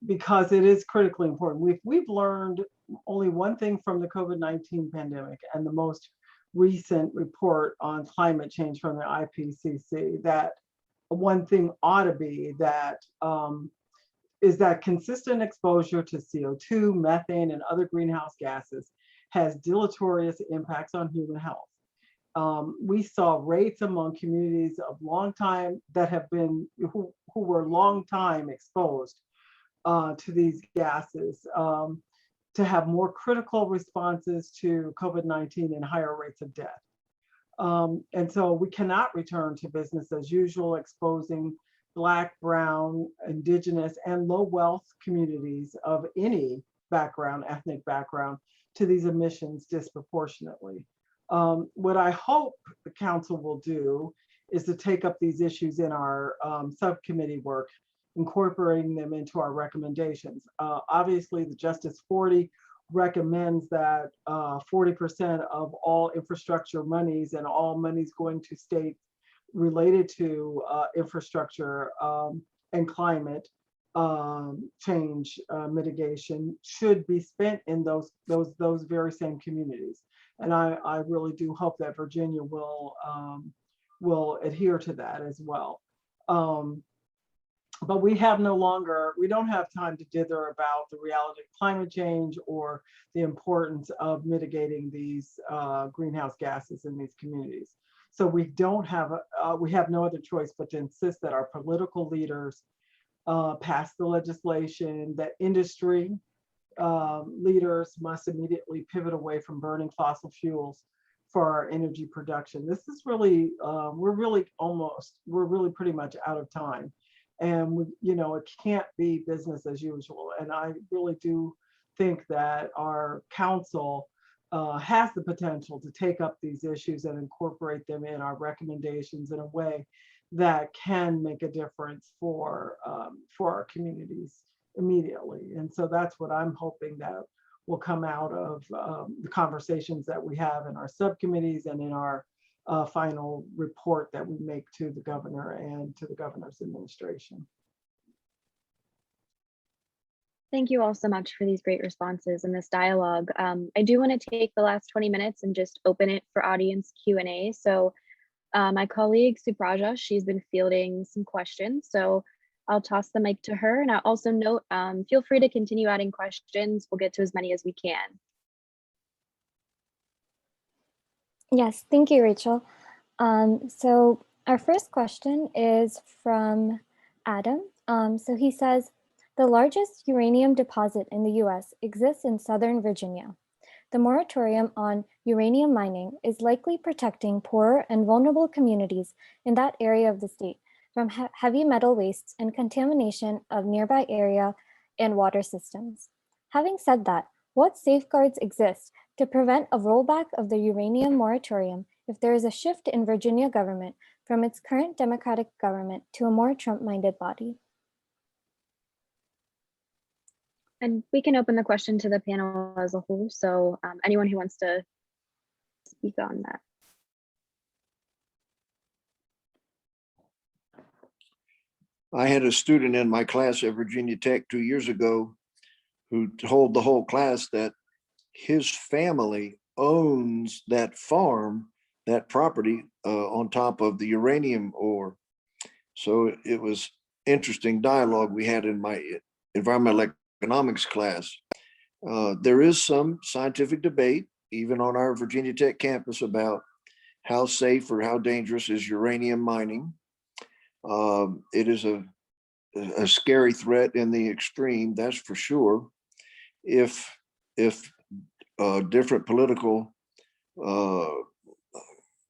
Because it is critically important. We've learned only one thing from the COVID-19 pandemic and the most recent report on climate change from the IPCC, that one thing ought to be that is that consistent exposure to CO2, methane, and other greenhouse gases has deleterious impacts on human health. We saw rates among communities of long time that have been, who were long time exposed to these gases to have more critical responses to COVID-19 and higher rates of death. And so we cannot return to business as usual, exposing Black, Brown, Indigenous, and low wealth communities of any background, ethnic background, to these emissions disproportionately. What I hope the council will do is to take up these issues in our subcommittee work, incorporating them into our recommendations. Obviously, the Justice 40 recommends that 40% of all infrastructure monies and all monies going to states related to infrastructure and climate change mitigation should be spent in those very same communities. And I really do hope that Virginia will adhere to that as well. But we don't have time to dither about the reality of climate change or the importance of mitigating these greenhouse gases in these communities. So we have no other choice but to insist that our political leaders pass the legislation, that industry leaders must immediately pivot away from burning fossil fuels for our energy production. This is really, we're really pretty much out of time. And it can't be business as usual. And I really do think that our council has the potential to take up these issues and incorporate them in our recommendations in a way that can make a difference for our communities immediately. And so that's what I'm hoping that will come out of the conversations that we have in our subcommittees and in our final report that we make to the governor and to the governor's administration. Thank you all so much for these great responses and this dialogue. I do want to take the last 20 minutes and just open it for audience Q&A. So my colleague Supraja, she's been fielding some questions. So I'll toss the mic to her, and I'll also note, feel free to continue adding questions. We'll get to as many as we can. Yes, thank you, Rachel. So our first question is from Adam. So he says, the largest uranium deposit in the US exists in Southern Virginia. The moratorium on uranium mining is likely protecting poorer and vulnerable communities in that area of the state from heavy metal wastes and contamination of nearby area and water systems. Having said that, what safeguards exist to prevent a rollback of the uranium moratorium if there is a shift in Virginia government from its current Democratic government to a more Trump-minded body? And we can open the question to the panel as a whole. So anyone who wants to speak on that. I had a student in my class at Virginia Tech 2 years ago who told the whole class that his family owns that farm, that property on top of the uranium ore. So it was interesting dialogue we had in my environmental economics class. There is some scientific debate, even on our Virginia Tech campus, about how safe or how dangerous is uranium mining. It is a scary threat in the extreme, that's for sure. If different political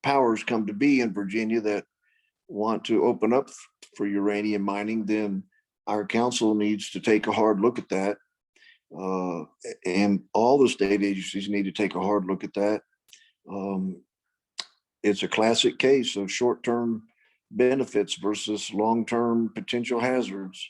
powers come to be in Virginia that want to open up for uranium mining, then our council needs to take a hard look at that. And all the state agencies need to take a hard look at that. It's a classic case of short-term benefits versus long-term potential hazards.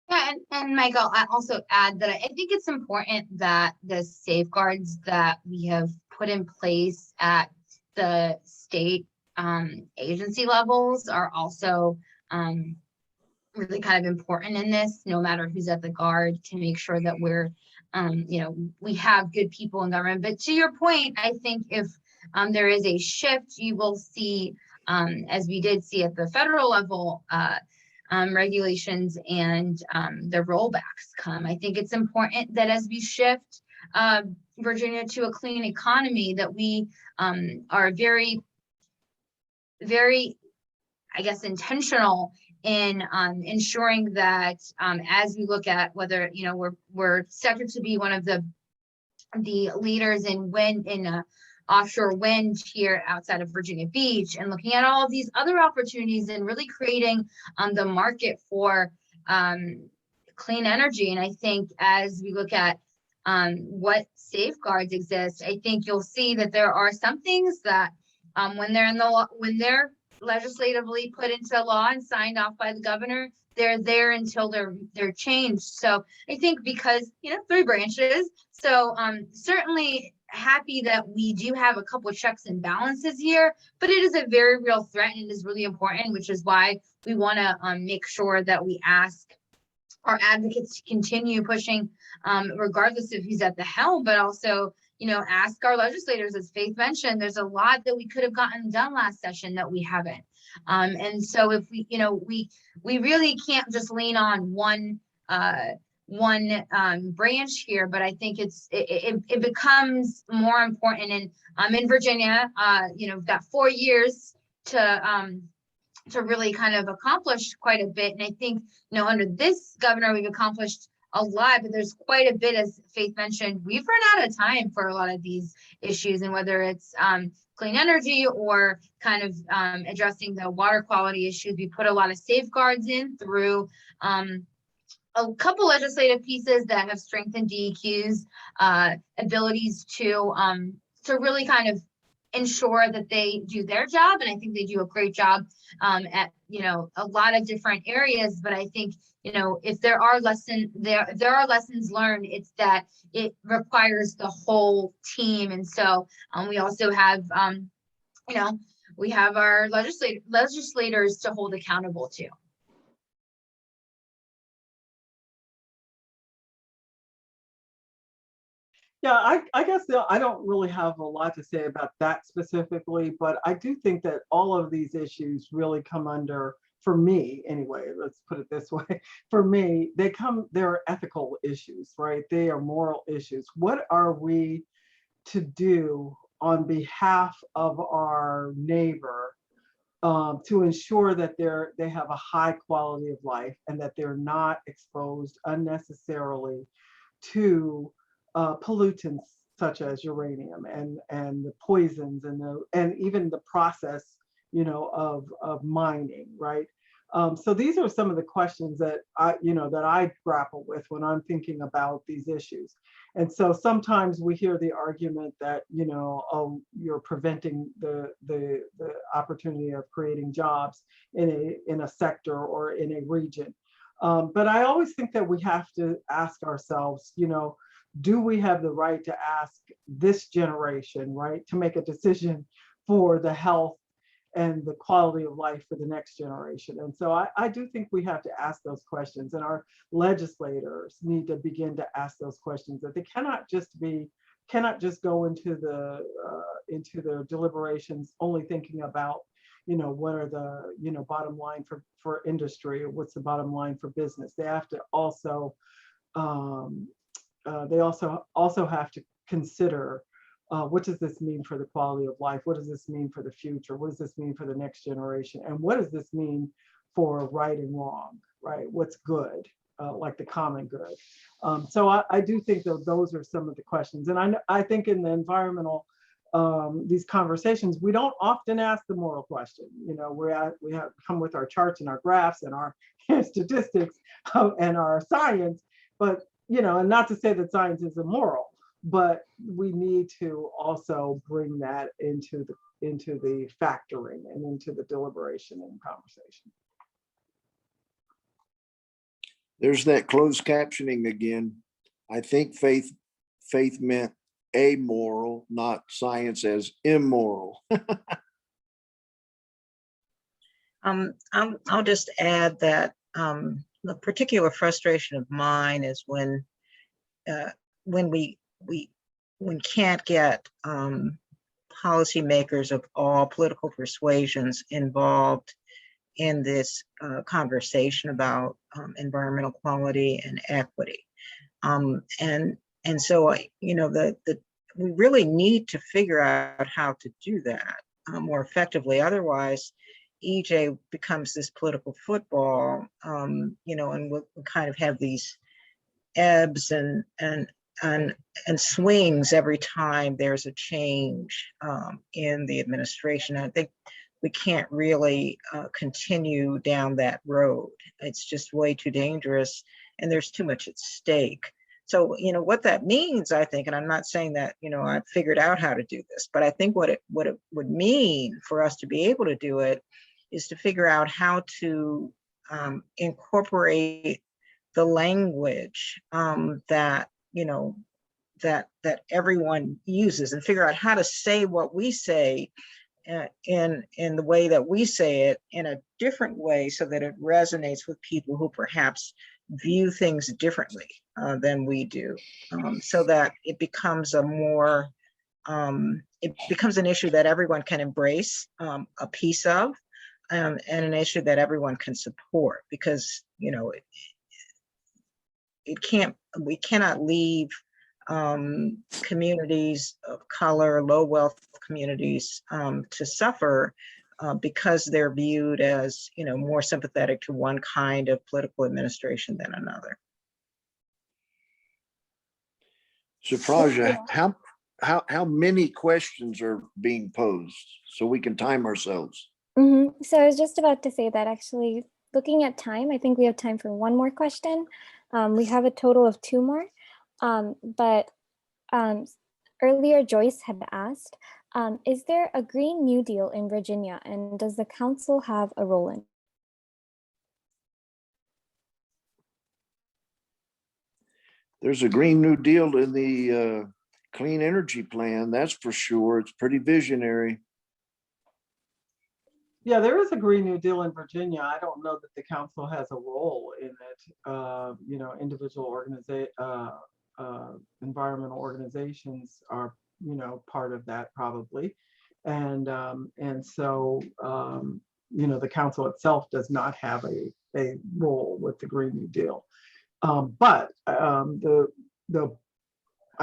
Yeah, and Michael, I also add that I think it's important that the safeguards that we have put in place at the state agency levels are also really kind of important in this, no matter who's at the guard, to make sure that we're, we have good people in government. But to your point, I think if there is a shift, you will see, as we did see at the federal level, regulations and the rollbacks come. I think it's important that as we shift Virginia to a clean economy, that we are very, very, I guess, intentional in ensuring that as we look at whether, we're expected to be one of the leaders in wind, in offshore wind here outside of Virginia Beach, and looking at all of these other opportunities and really creating the market for clean energy. And I think as we look at what safeguards exist, I think you'll see that there are some things that when they're legislatively put into law and signed off by the governor, they're there until they're changed. So I think because, 3 branches, so certainly happy that we do have a couple of checks and balances here, but it is a very real threat and it is really important, which is why we want to make sure that we ask our advocates to continue pushing, regardless of who's at the helm, but also, ask our legislators, as Faith mentioned, there's a lot that we could have gotten done last session that we haven't. And so if we, we really can't just lean on one branch here, but I think it becomes more important. And in Virginia, we've got 4 years to really kind of accomplish quite a bit. And I think, under this governor, we've accomplished a lot, but there's quite a bit, as Faith mentioned. We've run out of time for a lot of these issues, and whether it's clean energy or kind of addressing the water quality issues, we put a lot of safeguards in through a couple legislative pieces that have strengthened DEQ's abilities to really kind of ensure that they do their job. And I think they do a great job at, a lot of different areas. But I think, if there are lessons learned, it's that it requires the whole team. And so we also have, we have our legislators to hold accountable to. Yeah, I guess I don't really have a lot to say about that specifically, but I do think that all of these issues really come under, for me anyway, let's put it this way, for me, they're ethical issues, right? They are moral issues. What are we to do on behalf of our neighbor to ensure that they have a high quality of life and that they're not exposed unnecessarily to pollutants such as uranium and the poisons and even the process, of mining, right? So these are some of the questions that I grapple with when I'm thinking about these issues. And so sometimes we hear the argument that, oh, you're preventing the opportunity of creating jobs in a sector or in a region. But I always think that we have to ask ourselves, do we have the right to ask this generation, right, to make a decision for the health and the quality of life for the next generation? And so I do think we have to ask those questions, and our legislators need to begin to ask those questions, that they cannot just go into their deliberations only thinking about, what are the, bottom line for industry, or what's the bottom line for business. They have to also, have to consider what does this mean for the quality of life? What does this mean for the future? What does this mean for the next generation? And what does this mean for right and wrong, right? What's good, like the common good? So I do think that those are some of the questions. And I think in the environmental these conversations, we don't often ask the moral question. You know, we have come with our charts and our graphs and our statistics and our science, but, you know, and not to say that science is immoral, but we need to also bring that into the factoring and into the deliberation and conversation. There's that closed captioning again. I think faith meant amoral, not science as immoral. I'll just add that the particular frustration of mine is when we can't get policymakers of all political persuasions involved in this conversation about environmental quality and equity. And so, you know, we really need to figure out how to do that more effectively. Otherwise, EJ becomes this political football, you know, and we'll kind of have these ebbs and swings every time there's a change in the administration. I think we can't really continue down that road. It's just way too dangerous, and there's too much at stake. So, you know, what that means, I think, and I'm not saying that, you know, I've figured out how to do this, but I think what it would mean for us to be able to do it is to figure out how to incorporate the language that, you know, that everyone uses, and figure out how to say what we say in the way that we say it in a different way, so that it resonates with people who perhaps view things differently than we do, so that it becomes it becomes an issue that everyone can embrace a piece of, and an issue that everyone can support, because, you know, we cannot leave communities of color, low wealth communities to suffer because they're viewed as, you know, more sympathetic to one kind of political administration than another. So Praja, how many questions are being posed so we can time ourselves? So I was just about to say that, actually, looking at time, I think we have time for one more question. We have a total of 2 more, but earlier Joyce had asked, is there a Green New Deal in Virginia, and does the council have a role in it? There's a Green New Deal in the clean energy plan, that's for sure. It's pretty visionary. Yeah, there is a Green New Deal in Virginia. I don't know that the council has a role in it. You know, individual environmental organizations are, you know, part of that probably. And so, you know, the council itself does not have a role with the Green New Deal. But I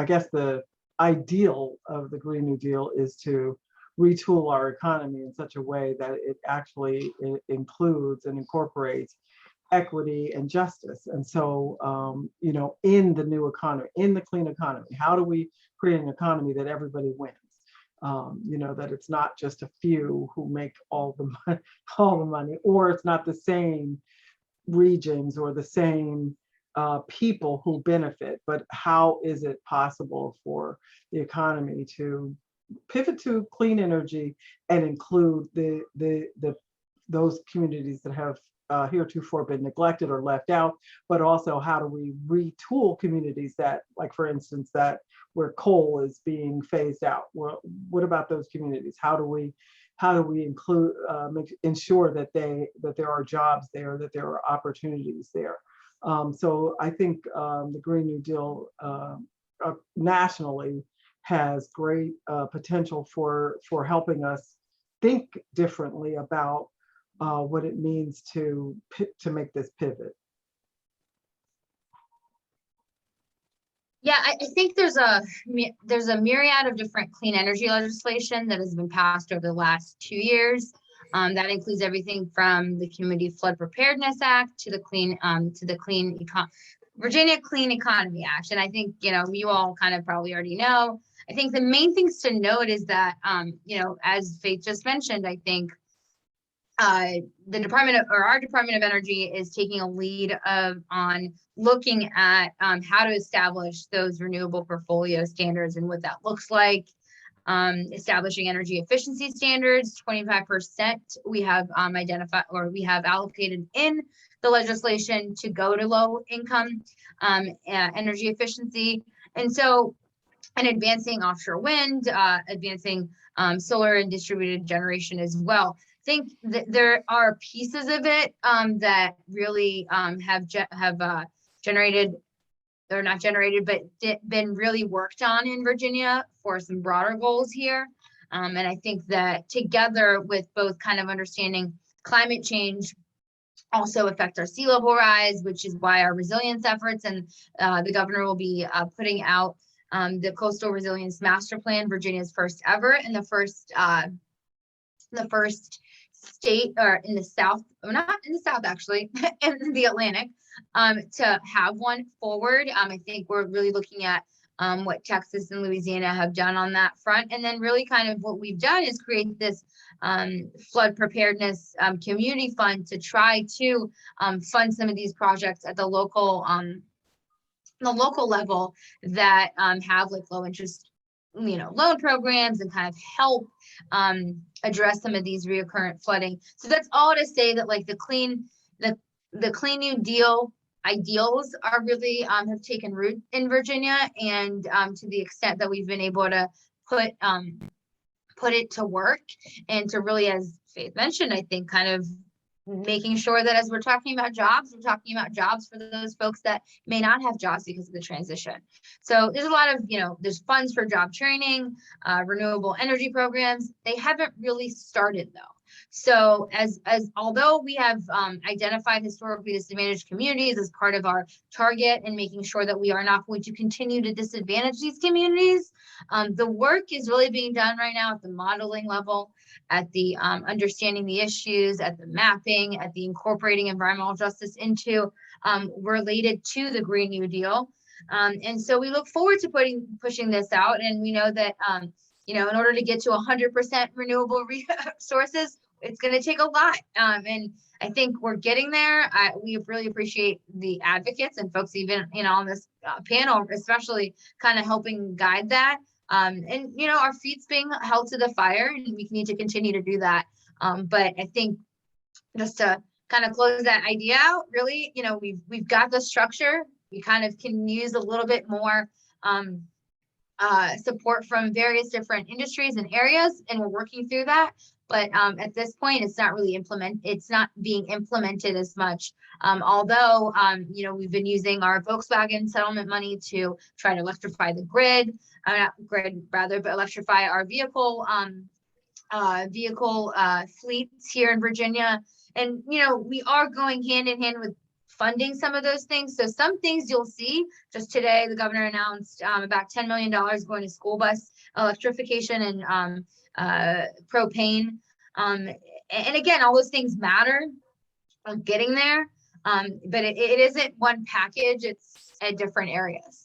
guess the ideal of the Green New Deal is to retool our economy in such a way that it actually includes and incorporates equity and justice. And so, you know, in the new economy, in the clean economy, how do we create an economy that everybody wins? You know, that it's not just a few who make all the money, or it's not the same regions or the same people who benefit, but how is it possible for the economy to pivot to clean energy and include those communities that have heretofore been neglected or left out, but also how do we retool communities that, like for instance, that where coal is being phased out? Well, what about those communities? How do we include, ensure that there are jobs there, that there are opportunities there? So I think the Green New Deal nationally has great potential for helping us think differently about what it means to make this pivot. Yeah, I think there's a myriad of different clean energy legislation that has been passed over the last 2 years. That includes everything from the Community Flood Preparedness Act to the Virginia Clean Economy Act. And I think, you know, you all kind of probably already know I think the main things to note is that, you know, as Faith just mentioned, I think the Department of, or our Department of Energy is taking a lead on looking at how to establish those renewable portfolio standards and what that looks like. Establishing energy efficiency standards, 25% we have identified, or we have allocated in the legislation to go to low income energy efficiency. And so, and advancing offshore wind, advancing solar and distributed generation as well. I think that there are pieces of it that really have generated, or not generated, but been really worked on in Virginia for some broader goals here. And I think that together with both kind of understanding climate change also affect our sea level rise, which is why our resilience efforts, and the governor will be putting out the Coastal Resilience Master Plan, Virginia's first ever, and the first state, or in the South, or not in the South actually, in the Atlantic, to have one forward. I think we're really looking at what Texas and Louisiana have done on that front. And then really kind of what we've done is create this flood preparedness community fund to try to fund some of these projects at the local level that have like low interest, you know, loan programs and kind of help address some of these recurrent flooding. So that's all to say that like the Clean New Deal ideals are really have taken root in Virginia, and to the extent that we've been able to put it to work, and to really, as Faith mentioned, I think kind of making sure that as we're talking about jobs, we're talking about jobs for those folks that may not have jobs because of the transition. So there's a lot of, you know, there's funds for job training, renewable energy programs. They haven't really started though. So as although we have identified historically disadvantaged communities as part of our target, and making sure that we are not going to continue to disadvantage these communities, the work is really being done right now at the modeling level, at the understanding the issues, at the mapping, at the incorporating environmental justice into related to the Green New Deal. And so we look forward to pushing this out. And we know that, you know, in order to get to 100% renewable resources, it's going to take a lot. And I think we're getting there. We really appreciate the advocates and folks even, you know, on this panel, especially kind of helping guide that. And, you know, our feet's being held to the fire, and we need to continue to do that. But I think just to kind of close that idea out, really, you know, we've got the structure. We kind of can use a little bit more support from various different industries and areas, and we're working through that. But at this point, it's not really it's not being implemented as much. Although, you know, we've been using our Volkswagen settlement money to try to electrify the grid, not grid rather, but electrify our vehicle fleets here in Virginia. And, you know, we are going hand in hand with funding some of those things. So some things you'll see, just today, the governor announced about $10 million going to school bus electrification and propane. And again, all those things matter on getting there. But it isn't one package, it's at different areas.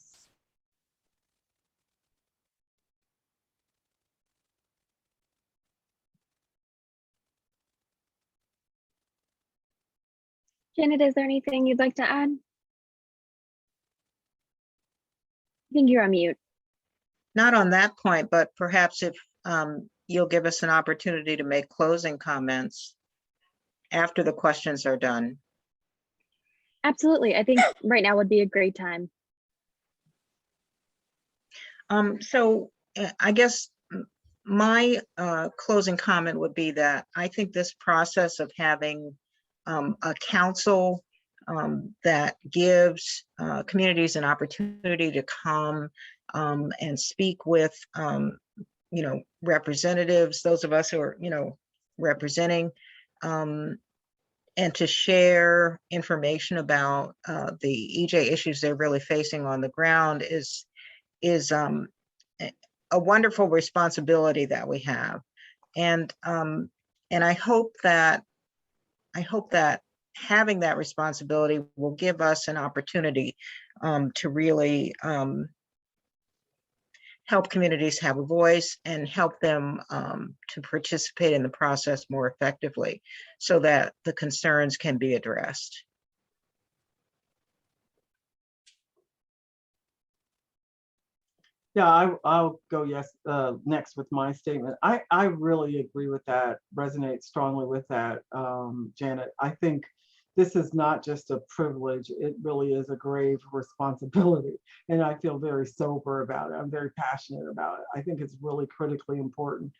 Janet, is there anything you'd like to add? I think you're on mute. Not on that point, but perhaps if you'll give us an opportunity to make closing comments after the questions are done. Absolutely. I think right now would be a great time. So I guess my closing comment would be that I think this process of having a council that gives communities an opportunity to come and speak with, you know, representatives, those of us who are, you know, representing, and to share information about the EJ issues they're really facing on the ground is a wonderful responsibility that we have. And I hope that having that responsibility will give us an opportunity to really help communities have a voice and help them to participate in the process more effectively so that the concerns can be addressed. Yeah, I'll go next with my statement. I really agree with that, resonate strongly with that, Janet. I think this is not just a privilege, it really is a grave responsibility. And I feel very sober about it. I'm very passionate about it. I think it's really critically important.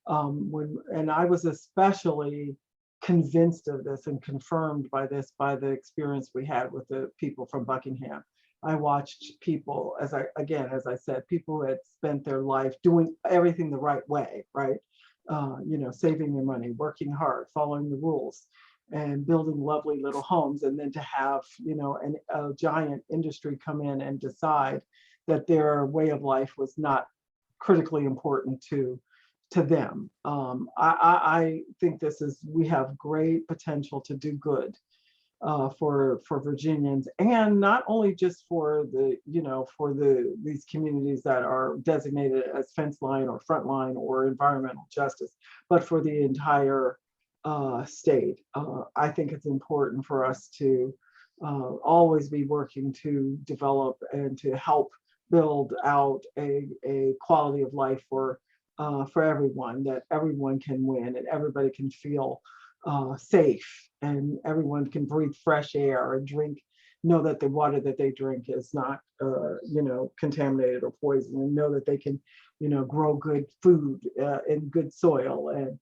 And I was especially convinced of this and confirmed by this, by the experience we had with the people from Buckingham. I watched people, as I said, people who had spent their life doing everything the right way, right? Saving their money, working hard, following the rules, and building lovely little homes. And then to have, a giant industry come in and decide that their way of life was not critically important to them. I think we have great potential to do good for Virginians, and not only just for these communities that are designated as fence line or front line or environmental justice, but for the entire state. I think it's important for us to always be working to develop and to help build out a quality of life for everyone, that everyone can win and everybody can feel safe, and everyone can breathe fresh air and know that the water that they drink is not contaminated or poisoned, and know that they can grow good food in good soil, and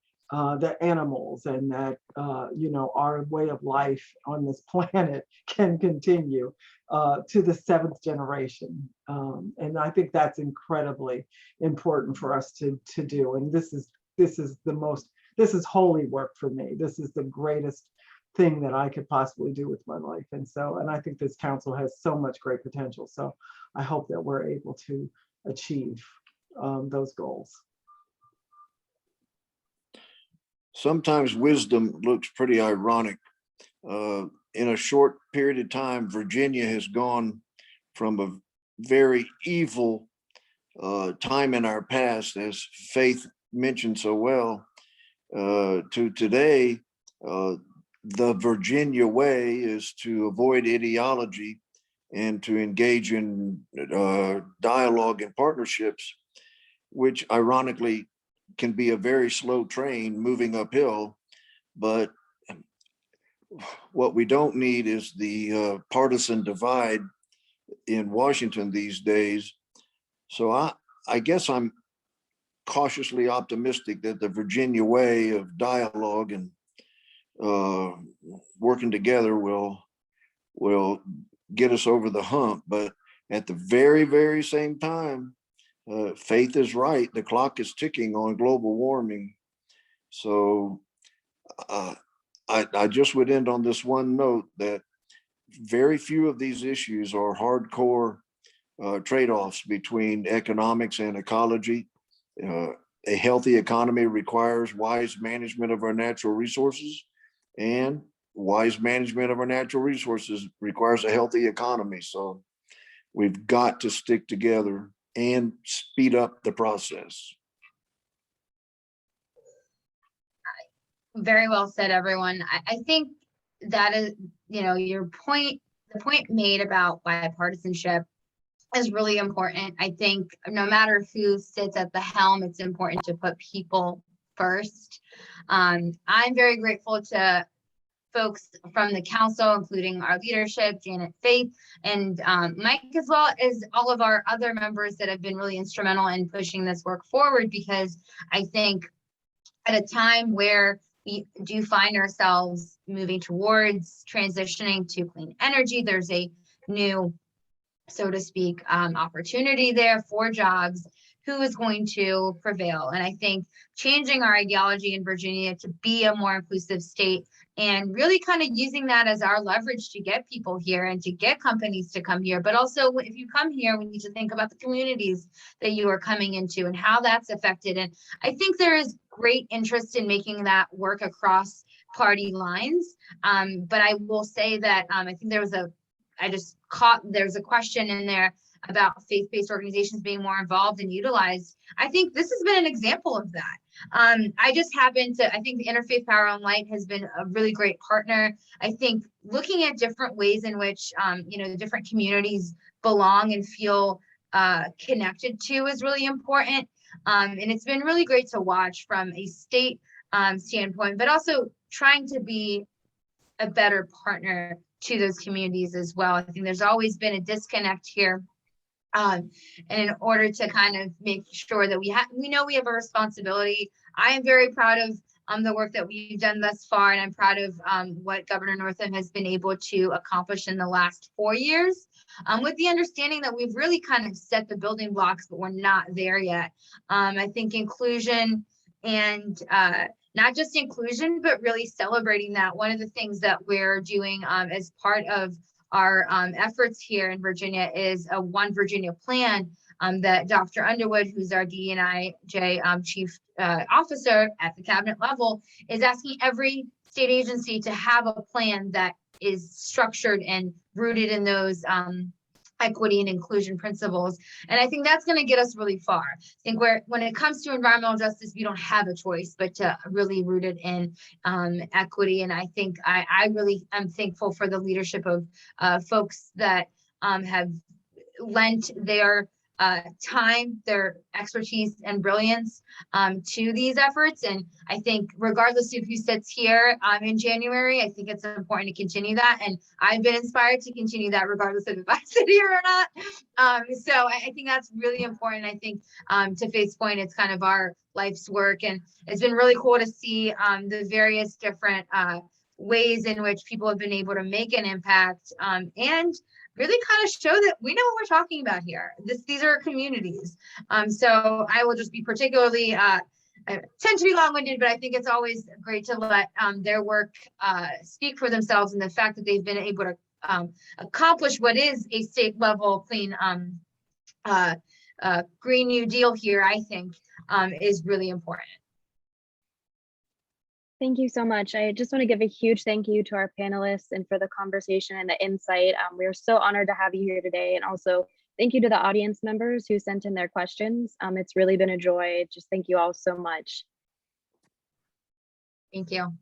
the animals, and that our way of life on this planet can continue to the 7th generation. And I think that's incredibly important for us to do. And this is holy work for me. This is the greatest thing that I could possibly do with my life. And I think this council has so much great potential. So I hope that we're able to achieve those goals. Sometimes wisdom looks pretty ironic. In a short period of time, Virginia has gone from a very evil time in our past, as Faith mentioned so well, to today. The Virginia way is to avoid ideology and to engage in dialogue and partnerships, which ironically can be a very slow train moving uphill. But what we don't need is the partisan divide in Washington these days. So I guess I'm cautiously optimistic that the Virginia way of dialogue and working together will get us over the hump. But at the very, very same time, Faith is right. The clock is ticking on global warming. So I just would end on this one note that very few of these issues are hardcore trade-offs between economics and ecology. A healthy economy requires wise management of our natural resources, and wise management of our natural resources requires a healthy economy. So we've got to stick together and speed up the process. Very well said, everyone. I think that is, the point made about bipartisanship is really important. I think no matter who sits at the helm, it's important to put people first. I'm very grateful to folks from the council, including our leadership, Janet, Faith, and Mike, as well as all of our other members that have been really instrumental in pushing this work forward, because I think at a time where we do find ourselves moving towards transitioning to clean energy, there's a new, so to speak, opportunity there for jobs. Who is going to prevail? And I think changing our ideology in Virginia to be a more inclusive state, and really kind of using that as our leverage to get people here and to get companies to come here. But also, if you come here, we need to think about the communities that you are coming into and how that's affected. And I think there is great interest in making that work across party lines. But I will say that I think there was there's a question in there about faith-based organizations being more involved and utilized. I think this has been an example of that. I just happen to, I think the Interfaith Power on Light has been a really great partner. I think looking at different ways in which, you know, different communities belong and feel connected to is really important. And it's been really great to watch from a state standpoint, but also trying to be a better partner to those communities as well. I think there's always been a disconnect here. And in order to kind of make sure that we know we have a responsibility. I am very proud of the work that we've done thus far, and I'm proud of what Governor Northam has been able to accomplish in the last 4 years, with the understanding that we've really kind of set the building blocks, but we're not there yet. I think inclusion and not just inclusion, but really celebrating that. One of the things that we're doing as part of our efforts here in Virginia is a One Virginia plan that Dr. Underwood, who's our DEIJ chief officer at the cabinet level, is asking every state agency to have a plan that is structured and rooted in those equity and inclusion principles. And I think that's going to get us really far. I think when it comes to environmental justice, we don't have a choice but to really root it in equity. And I think I really am thankful for the leadership of folks that have lent their time, their expertise and brilliance to these efforts. And I think regardless of who sits here in January, I think it's important to continue that. And I've been inspired to continue that regardless of if I sit here or not. So I think that's really important. I think to Faith's point, it's kind of our life's work. And it's been really cool to see the various different ways in which people have been able to make an impact and really kind of show that we know what we're talking about here. These are communities. So I will just be particularly, I tend to be long-winded, but I think it's always great to let their work speak for themselves, and the fact that they've been able to accomplish what is a state level clean Green New Deal here, I think is really important. Thank you so much. I just want to give a huge thank you to our panelists and for the conversation and the insight. We are so honored to have you here today. And also thank you to the audience members who sent in their questions. It's really been a joy. Just thank you all so much. Thank you.